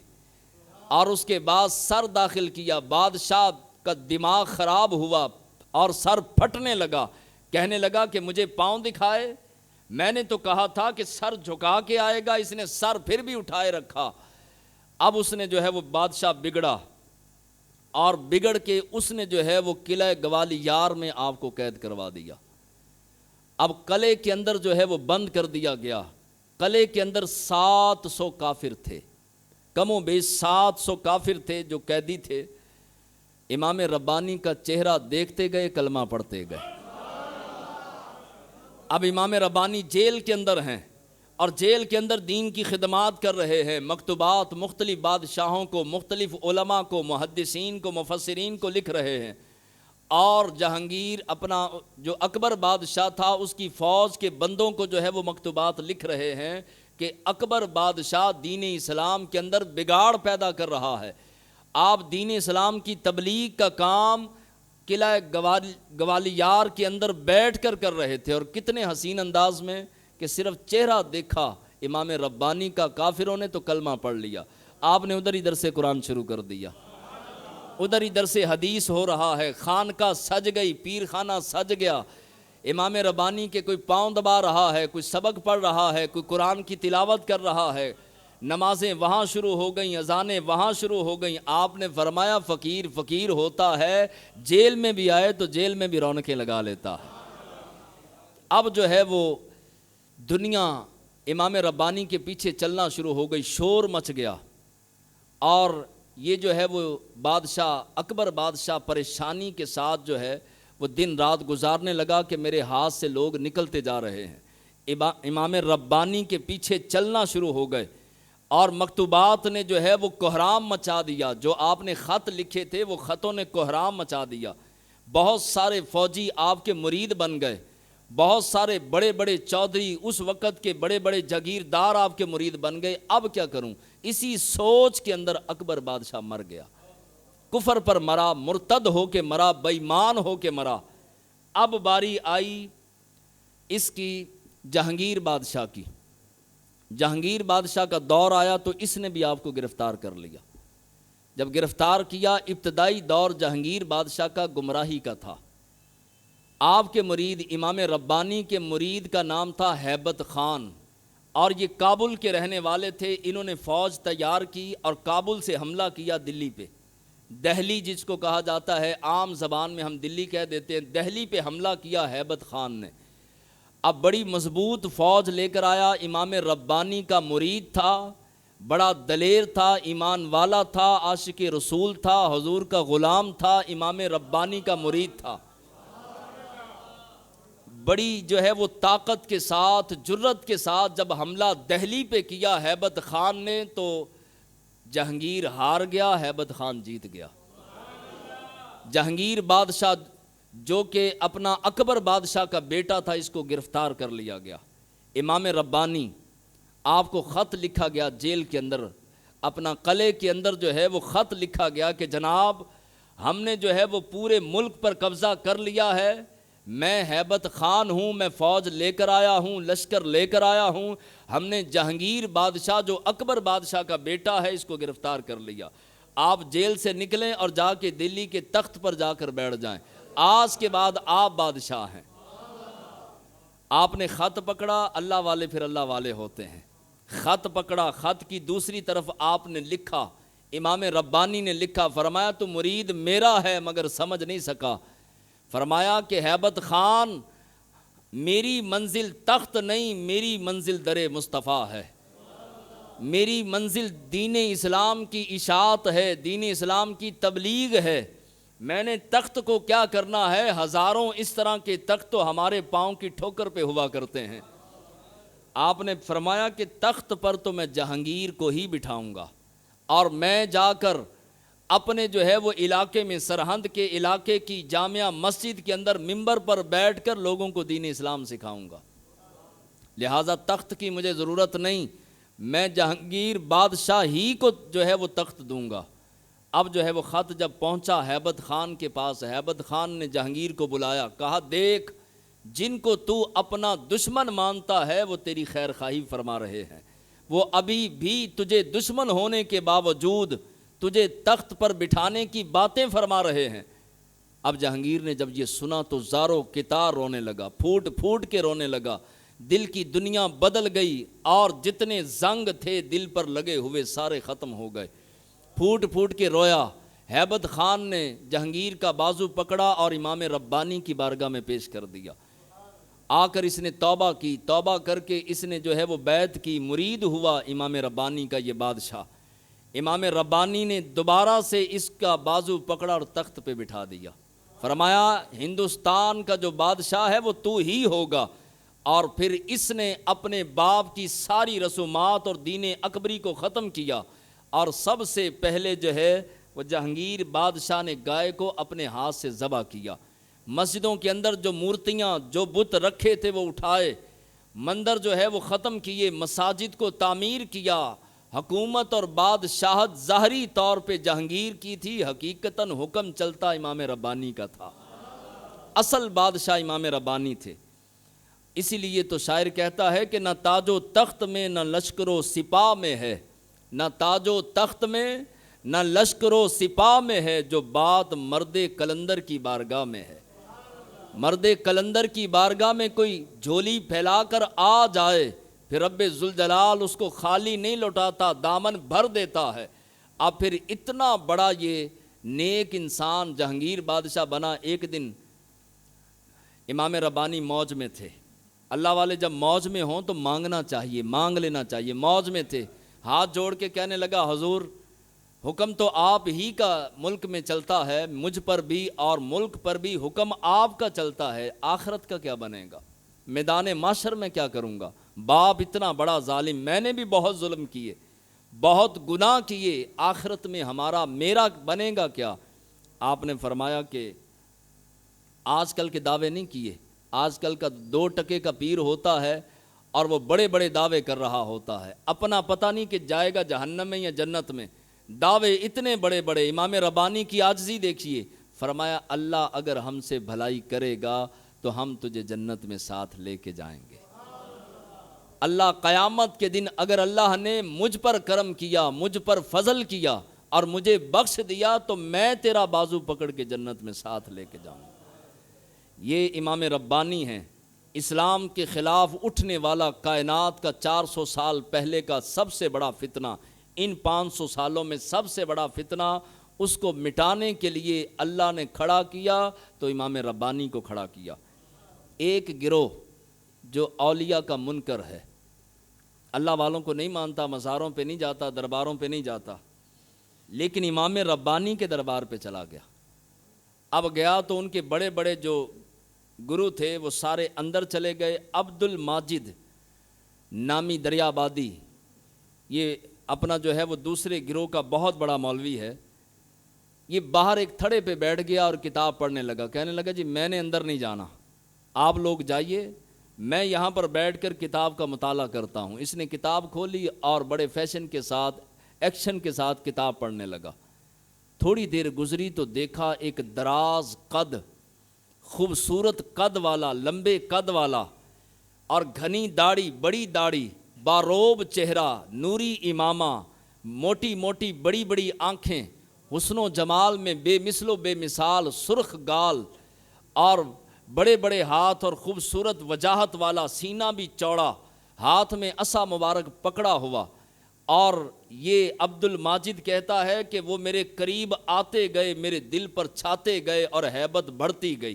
اور اس کے بعد سر داخل کیا۔ بادشاہ کا دماغ خراب ہوا اور سر پھٹنے لگا، کہنے لگا کہ مجھے پاؤں دکھائے، میں نے تو کہا تھا کہ سر جھکا کے آئے گا، اس نے سر پھر بھی اٹھائے رکھا۔ اب اس نے جو ہے وہ بادشاہ بگڑا، اور بگڑ کے اس نے جو ہے وہ قلعہ گوالیار میں آپ کو قید کروا دیا۔ اب قلعے کے اندر جو ہے وہ بند کر دیا گیا۔ قلعے کے اندر 700 کافر تھے، کم و بیش 700 کافر تھے جو قیدی تھے۔ امام ربانی کا چہرہ دیکھتے گئے، کلمہ پڑھتے گئے۔ اب امام ربانی جیل کے اندر ہیں اور جیل کے اندر دین کی خدمات کر رہے ہیں، مکتوبات مختلف بادشاہوں کو، مختلف علماء کو، محدثین کو، مفسرین کو لکھ رہے ہیں، اور جہانگیر اپنا جو اکبر بادشاہ تھا اس کی فوج کے بندوں کو جو ہے وہ مکتوبات لکھ رہے ہیں کہ اکبر بادشاہ دین اسلام کے اندر بگاڑ پیدا کر رہا ہے۔ آپ دین اسلام کی تبلیغ کا کام قلعہ گوالیار کے اندر بیٹھ کر رہے تھے، اور کتنے حسین انداز میں کہ صرف چہرہ دیکھا امام ربانی کا، کافروں نے تو کلمہ پڑھ لیا۔ آپ نے ادھر ادھر سے قرآن شروع کر دیا، ادھر ادھر سے حدیث ہو رہا ہے، خانقاہ سج گئی، پیر خانہ سج گیا۔ امام ربانی کے کوئی پاؤں دبا رہا ہے، کوئی سبق پڑھ رہا ہے، کوئی قرآن کی تلاوت کر رہا ہے، نمازیں وہاں شروع ہو گئیں، اذانیں وہاں شروع ہو گئیں۔ آپ نے فرمایا فقیر فقیر ہوتا ہے، جیل میں بھی آئے تو جیل میں بھی رونقیں لگا لیتا ہے۔ اب جو ہے وہ دنیا امام ربانی کے پیچھے چلنا شروع ہو گئی، شور مچ گیا، اور یہ جو ہے وہ بادشاہ اکبر بادشاہ پریشانی کے ساتھ جو ہے وہ دن رات گزارنے لگا کہ میرے ہاتھ سے لوگ نکلتے جا رہے ہیں۔ امام ربانی کے پیچھے چلنا شروع ہو گئے، اور مکتوبات نے جو ہے وہ کوہرام مچا دیا، جو آپ نے خط لکھے تھے وہ خطوں نے کوہرام مچا دیا۔ بہت سارے فوجی آپ کے مرید بن گئے، بہت سارے بڑے بڑے چودھری، اس وقت کے بڑے بڑے جاگیردار آپ کے مرید بن گئے۔ اب کیا کروں؟ اسی سوچ کے اندر اکبر بادشاہ مر گیا، کفر پر مرا، مرتد ہو کے مرا، بے ایمان ہو کے مرا۔ اب باری آئی اس کی جہانگیر بادشاہ کی۔ جہانگیر بادشاہ کا دور آیا تو اس نے بھی آپ کو گرفتار کر لیا۔ جب گرفتار کیا، ابتدائی دور جہانگیر بادشاہ کا گمراہی کا تھا، آپ کے مرید امام ربانی کے مرید کا نام تھا ہیبت خان، اور یہ کابل کے رہنے والے تھے۔ انہوں نے فوج تیار کی اور کابل سے حملہ کیا دلی پہ۔ دہلی جس کو کہا جاتا ہے، عام زبان میں ہم دلی کہہ دیتے ہیں، دہلی پہ حملہ کیا ہیبت خان نے۔ اب بڑی مضبوط فوج لے کر آیا۔ امام ربانی کا مرید تھا، بڑا دلیر تھا، ایمان والا تھا، عاشق رسول تھا، حضور کا غلام تھا، امام ربانی کا مرید تھا۔ بڑی جو ہے وہ طاقت کے ساتھ، جرت کے ساتھ جب حملہ دہلی پہ کیا ہیبت خان نے، تو جہانگیر ہار گیا، ہیبت خان جیت گیا۔ جہانگیر بادشاہ جو کہ اپنا اکبر بادشاہ کا بیٹا تھا، اس کو گرفتار کر لیا گیا۔ امام ربانی، آپ کو خط لکھا گیا جیل کے اندر، اپنا قلعے کے اندر جو ہے وہ خط لکھا گیا کہ جناب ہم نے جو ہے وہ پورے ملک پر قبضہ کر لیا ہے، میں ہیبت خان ہوں، میں فوج لے کر آیا ہوں، لشکر لے کر آیا ہوں، ہم نے جہانگیر بادشاہ جو اکبر بادشاہ کا بیٹا ہے اس کو گرفتار کر لیا۔ آپ جیل سے نکلیں اور جا کے دلی کے تخت پر جا کر بیٹھ جائیں، آج کے بعد آپ بادشاہ ہیں۔ آپ نے خط پکڑا، اللہ والے پھر اللہ والے ہوتے ہیں۔ خط پکڑا، خط کی دوسری طرف آپ نے لکھا، امام ربانی نے لکھا، فرمایا تو مرید میرا ہے مگر سمجھ نہیں سکا۔ فرمایا کہ ہیبت خان، میری منزل تخت نہیں، میری منزل در مصطفیٰ ہے، میری منزل دین اسلام کی اشاعت ہے، دین اسلام کی تبلیغ ہے۔ میں نے تخت کو کیا کرنا ہے، ہزاروں اس طرح کے تخت تو ہمارے پاؤں کی ٹھوکر پہ ہوا کرتے ہیں۔ آپ نے فرمایا کہ تخت پر تو میں جہانگیر کو ہی بٹھاؤں گا، اور میں جا کر اپنے جو ہے وہ علاقے میں، سرہند کے علاقے کی جامع مسجد کے اندر ممبر پر بیٹھ کر لوگوں کو دین اسلام سکھاؤں گا، لہٰذا تخت کی مجھے ضرورت نہیں، میں جہانگیر بادشاہ ہی کو جو ہے وہ تخت دوں گا۔ اب جو ہے وہ خط جب پہنچا ہیبت خان کے پاس، ہیبت خان نے جہانگیر کو بلایا، کہا دیکھ جن کو تو اپنا دشمن مانتا ہے وہ تیری خیر خواہی فرما رہے ہیں، وہ ابھی بھی تجھے دشمن ہونے کے باوجود تجھے تخت پر بٹھانے کی باتیں فرما رہے ہیں۔ اب جہانگیر نے جب یہ سنا تو زارو کتار رونے لگا، پھوٹ پھوٹ کے رونے لگا، دل کی دنیا بدل گئی، اور جتنے زنگ تھے دل پر لگے ہوئے سارے ختم ہو گئے، پھوٹ پھوٹ کے رویا۔ ہیبت خان نے جہانگیر کا بازو پکڑا اور امام ربانی کی بارگاہ میں پیش کر دیا۔ آ کر اس نے توبہ کی، توبہ کر کے اس نے جو ہے وہ بیعت کی، مرید ہوا امام ربانی کا یہ بادشاہ۔ امام ربانی نے دوبارہ سے اس کا بازو پکڑا اور تخت پہ بٹھا دیا، فرمایا ہندوستان کا جو بادشاہ ہے وہ تو ہی ہوگا۔ اور پھر اس نے اپنے باپ کی ساری رسومات اور دین اکبری کو ختم کیا، اور سب سے پہلے جو ہے وہ جہانگیر بادشاہ نے گائے کو اپنے ہاتھ سے ذبح کیا۔ مسجدوں کے اندر جو مورتیاں، جو بت رکھے تھے وہ اٹھائے، مندر جو ہے وہ ختم کیے، مساجد کو تعمیر کیا۔ حکومت اور بادشاہت ظاہری طور پہ جہانگیر کی تھی، حقیقتاً حکم چلتا امام ربانی کا تھا، اصل بادشاہ امام ربانی تھے۔ اسی لیے تو شاعر کہتا ہے کہ نہ تاج و تخت میں نہ لشکر و سپاہ میں ہے، نہ تاج و تخت میں نہ لشکر و سپاہ میں ہے، جو بات مرد کلندر کی بارگاہ میں ہے۔ مرد کلندر کی بارگاہ میں کوئی جھولی پھیلا کر آ جائے، پھر رب ذوالجلال اس کو خالی نہیں لوٹاتا، دامن بھر دیتا ہے۔ اب پھر اتنا بڑا یہ نیک انسان جہانگیر بادشاہ بنا۔ ایک دن امام ربانی موج میں تھے، اللہ والے جب موج میں ہوں تو مانگنا چاہیے، مانگ لینا چاہیے۔ موج میں تھے، ہاتھ جوڑ کے کہنے لگا حضور حکم تو آپ ہی کا ملک میں چلتا ہے، مجھ پر بھی اور ملک پر بھی حکم آپ کا چلتا ہے، آخرت کا کیا بنے گا، میدان معاشر میں کیا کروں گا؟ باپ اتنا بڑا ظالم، میں نے بھی بہت ظلم کیے، بہت گناہ کیے، آخرت میں میرا بنے گا کیا؟ آپ نے فرمایا کہ آج کل کے دعوے نہیں کیے، آج کل کا 2 ٹکے کا پیر ہوتا ہے اور وہ بڑے بڑے دعوے کر رہا ہوتا ہے، اپنا پتہ نہیں کہ جائے گا جہنم میں یا جنت میں، دعوے اتنے بڑے بڑے۔ امام ربانی کی عاجزی دیکھیے، فرمایا اللہ اگر ہم سے بھلائی کرے گا تو ہم تجھے جنت میں ساتھ لے کے جائیں گے۔ اللہ قیامت کے دن اگر اللہ نے مجھ پر کرم کیا، مجھ پر فضل کیا اور مجھے بخش دیا تو میں تیرا بازو پکڑ کے جنت میں ساتھ لے کے جاؤں گا۔ یہ امام ربانی ہیں، اسلام کے خلاف اٹھنے والا کائنات کا 400 سال پہلے کا سب سے بڑا فتنہ، ان 500 سالوں میں سب سے بڑا فتنہ، اس کو مٹانے کے لیے اللہ نے کھڑا کیا تو امام ربانی کو کھڑا کیا۔ ایک گروہ جو اولیاء کا منکر ہے، اللہ والوں کو نہیں مانتا، مزاروں پہ نہیں جاتا، درباروں پہ نہیں جاتا، لیکن امام ربانی کے دربار پہ چلا گیا۔ اب گیا تو ان کے بڑے بڑے جو گرو تھے وہ سارے اندر چلے گئے۔ عبد الماجد نامی دریابادی، یہ اپنا جو ہے وہ دوسرے گروہ کا بہت بڑا مولوی ہے، یہ باہر ایک تھڑے پہ بیٹھ گیا اور کتاب پڑھنے لگا، کہنے لگا جی میں نے اندر نہیں جانا، آپ لوگ جائیے، میں یہاں پر بیٹھ کر کتاب کا مطالعہ کرتا ہوں۔ اس نے کتاب کھولی اور بڑے فیشن کے ساتھ، ایکشن کے ساتھ کتاب پڑھنے لگا۔ تھوڑی دیر گزری تو دیکھا ایک دراز قد، خوبصورت قد والا، لمبے قد والا اور گھنی داڑھی، بڑی داڑھی، باروب چہرہ، نوری امامہ، موٹی موٹی بڑی بڑی آنکھیں، حسن و جمال میں بے مثل و بے مثال، سرخ گال اور بڑے بڑے ہاتھ اور خوبصورت وجاہت والا، سینہ بھی چوڑا، ہاتھ میں عصا مبارک پکڑا ہوا۔ اور یہ عبد الماجد کہتا ہے کہ وہ میرے قریب آتے گئے، میرے دل پر چھاتے گئے اور ہیبت بڑھتی گئی۔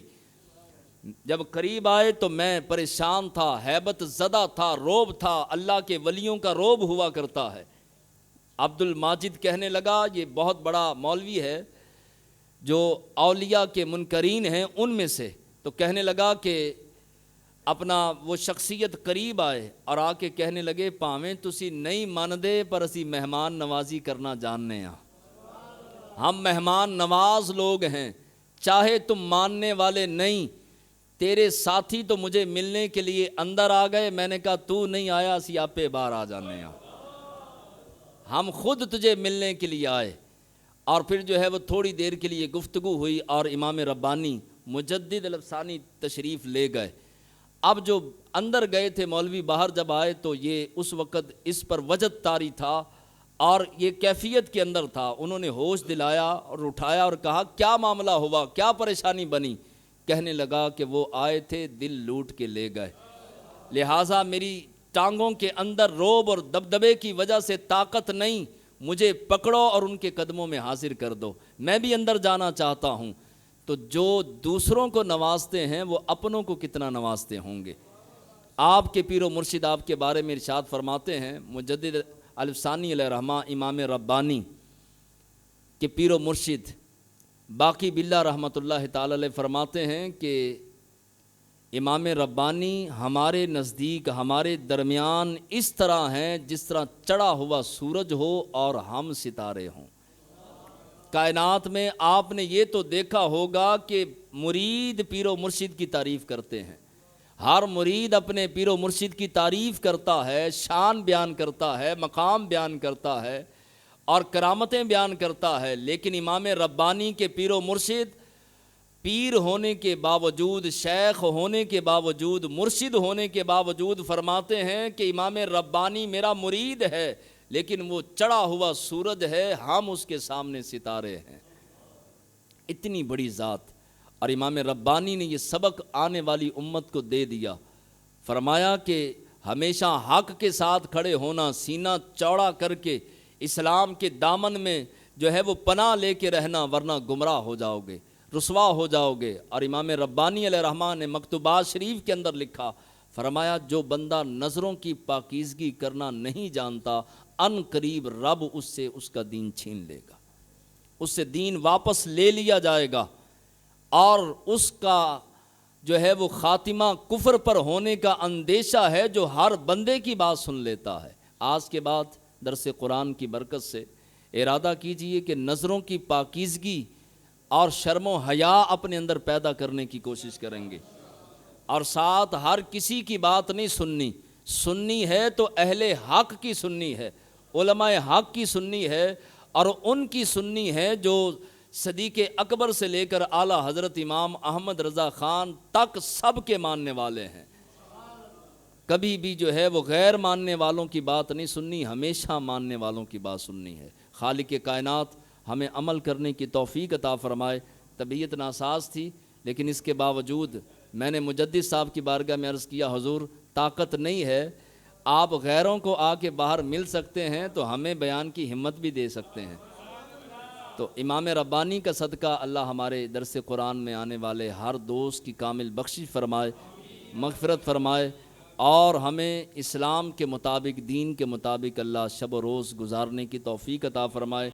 جب قریب آئے تو میں پریشان تھا، ہیبت زدہ تھا، روب تھا، اللہ کے ولیوں کا روب ہوا کرتا ہے۔ عبد الماجد کہنے لگا، یہ بہت بڑا مولوی ہے جو اولیاء کے منکرین ہیں ان میں سے، تو کہنے لگا کہ اپنا وہ شخصیت قریب آئے اور آ کے کہنے لگے، پاویں تسی نہیں ماندے پر اسی مہمان نوازی کرنا جاننے ہیں، ہم مہمان نواز لوگ ہیں، چاہے تم ماننے والے نہیں، تیرے ساتھی تو مجھے ملنے کے لیے اندر آ گئے، میں نے کہا تو نہیں آیا، اسی آپے باہر آ جانے ہیں، ہم خود تجھے ملنے کے لیے آئے۔ اور پھر جو ہے وہ تھوڑی دیر کے لیے گفتگو ہوئی اور امام ربانی مجدد الافسانی تشریف لے گئے۔ اب جو اندر گئے تھے مولوی، باہر جب آئے تو یہ اس وقت اس پر وجد طاری تھا اور یہ کیفیت کے اندر تھا، انہوں نے ہوش دلایا اور اٹھایا اور کہا کیا معاملہ ہوا، کیا پریشانی بنی؟ کہنے لگا کہ وہ آئے تھے، دل لوٹ کے لے گئے، لہٰذا میری ٹانگوں کے اندر روب اور دبدبے کی وجہ سے طاقت نہیں، مجھے پکڑو اور ان کے قدموں میں حاضر کر دو، میں بھی اندر جانا چاہتا ہوں۔ تو جو دوسروں کو نوازتے ہیں وہ اپنوں کو کتنا نوازتے ہوں گے۔ آپ کے پیر و مرشد آپ کے بارے میں ارشاد فرماتے ہیں، مجدد الافسانی علیہ رحمہ امام ربانی کے پیر و مرشد باقی باللہ رحمۃ اللہ تعالی علیہ فرماتے ہیں کہ امام ربانی ہمارے نزدیک، ہمارے درمیان اس طرح ہیں جس طرح چڑھا ہوا سورج ہو اور ہم ستارے ہوں۔ کائنات میں آپ نے یہ تو دیکھا ہوگا کہ مرید پیر و مرشد کی تعریف کرتے ہیں، ہر مرید اپنے پیر و مرشد کی تعریف کرتا ہے، شان بیان کرتا ہے، مقام بیان کرتا ہے اور کرامتیں بیان کرتا ہے، لیکن امام ربانی کے پیر و مرشد پیر ہونے کے باوجود، شیخ ہونے کے باوجود، مرشد ہونے کے باوجود فرماتے ہیں کہ امام ربانی میرا مرید ہے لیکن وہ چڑھا ہوا سورج ہے، ہم اس کے سامنے ستارے ہیں۔ اتنی بڑی ذات، اور امام ربانی نے یہ سبق آنے والی امت کو دے دیا، فرمایا کہ ہمیشہ حق کے ساتھ کھڑے ہونا، سینہ چوڑا کر کے اسلام کے دامن میں جو ہے وہ پناہ لے کے رہنا، ورنہ گمراہ ہو جاؤ گے، رسوا ہو جاؤ گے۔ اور امام ربانی علیہ رحمہ نے مکتوبات شریف کے اندر لکھا، فرمایا جو بندہ نظروں کی پاکیزگی کرنا نہیں جانتا، ان قریب رب اس سے اس کا دین چھین لے گا، اس سے دین واپس لے لیا جائے گا، اور اس کا جو ہے وہ خاتمہ کفر پر ہونے کا اندیشہ ہے جو ہر بندے کی بات سن لیتا ہے۔ آج کے بعد درس قرآن کی برکت سے ارادہ کیجئے کہ نظروں کی پاکیزگی اور شرم و حیا اپنے اندر پیدا کرنے کی کوشش کریں گے، اور ساتھ ہر کسی کی بات نہیں سننی، سننی ہے تو اہل حق کی سننی ہے، علماء حق کی سننی ہے، اور ان کی سننی ہے جو صدیق اکبر سے لے کر اعلیٰ حضرت امام احمد رضا خان تک سب کے ماننے والے ہیں۔ کبھی بھی جو ہے وہ غیر ماننے والوں کی بات نہیں سننی، ہمیشہ ماننے والوں کی بات سننی ہے۔ خالق کائنات ہمیں عمل کرنے کی توفیق عطا فرمائے۔ طبیعت ناساز تھی لیکن اس کے باوجود میں نے مجدد صاحب کی بارگاہ میں عرض کیا حضور طاقت نہیں ہے، آپ غیروں کو آ کے باہر مل سکتے ہیں تو ہمیں بیان کی ہمت بھی دے سکتے ہیں۔ تو امام ربانی کا صدقہ اللہ ہمارے درس قرآن میں آنے والے ہر دوست کی کامل بخشش فرمائے، مغفرت فرمائے، اور ہمیں اسلام کے مطابق، دین کے مطابق اللہ شب و روز گزارنے کی توفیق عطا فرمائے۔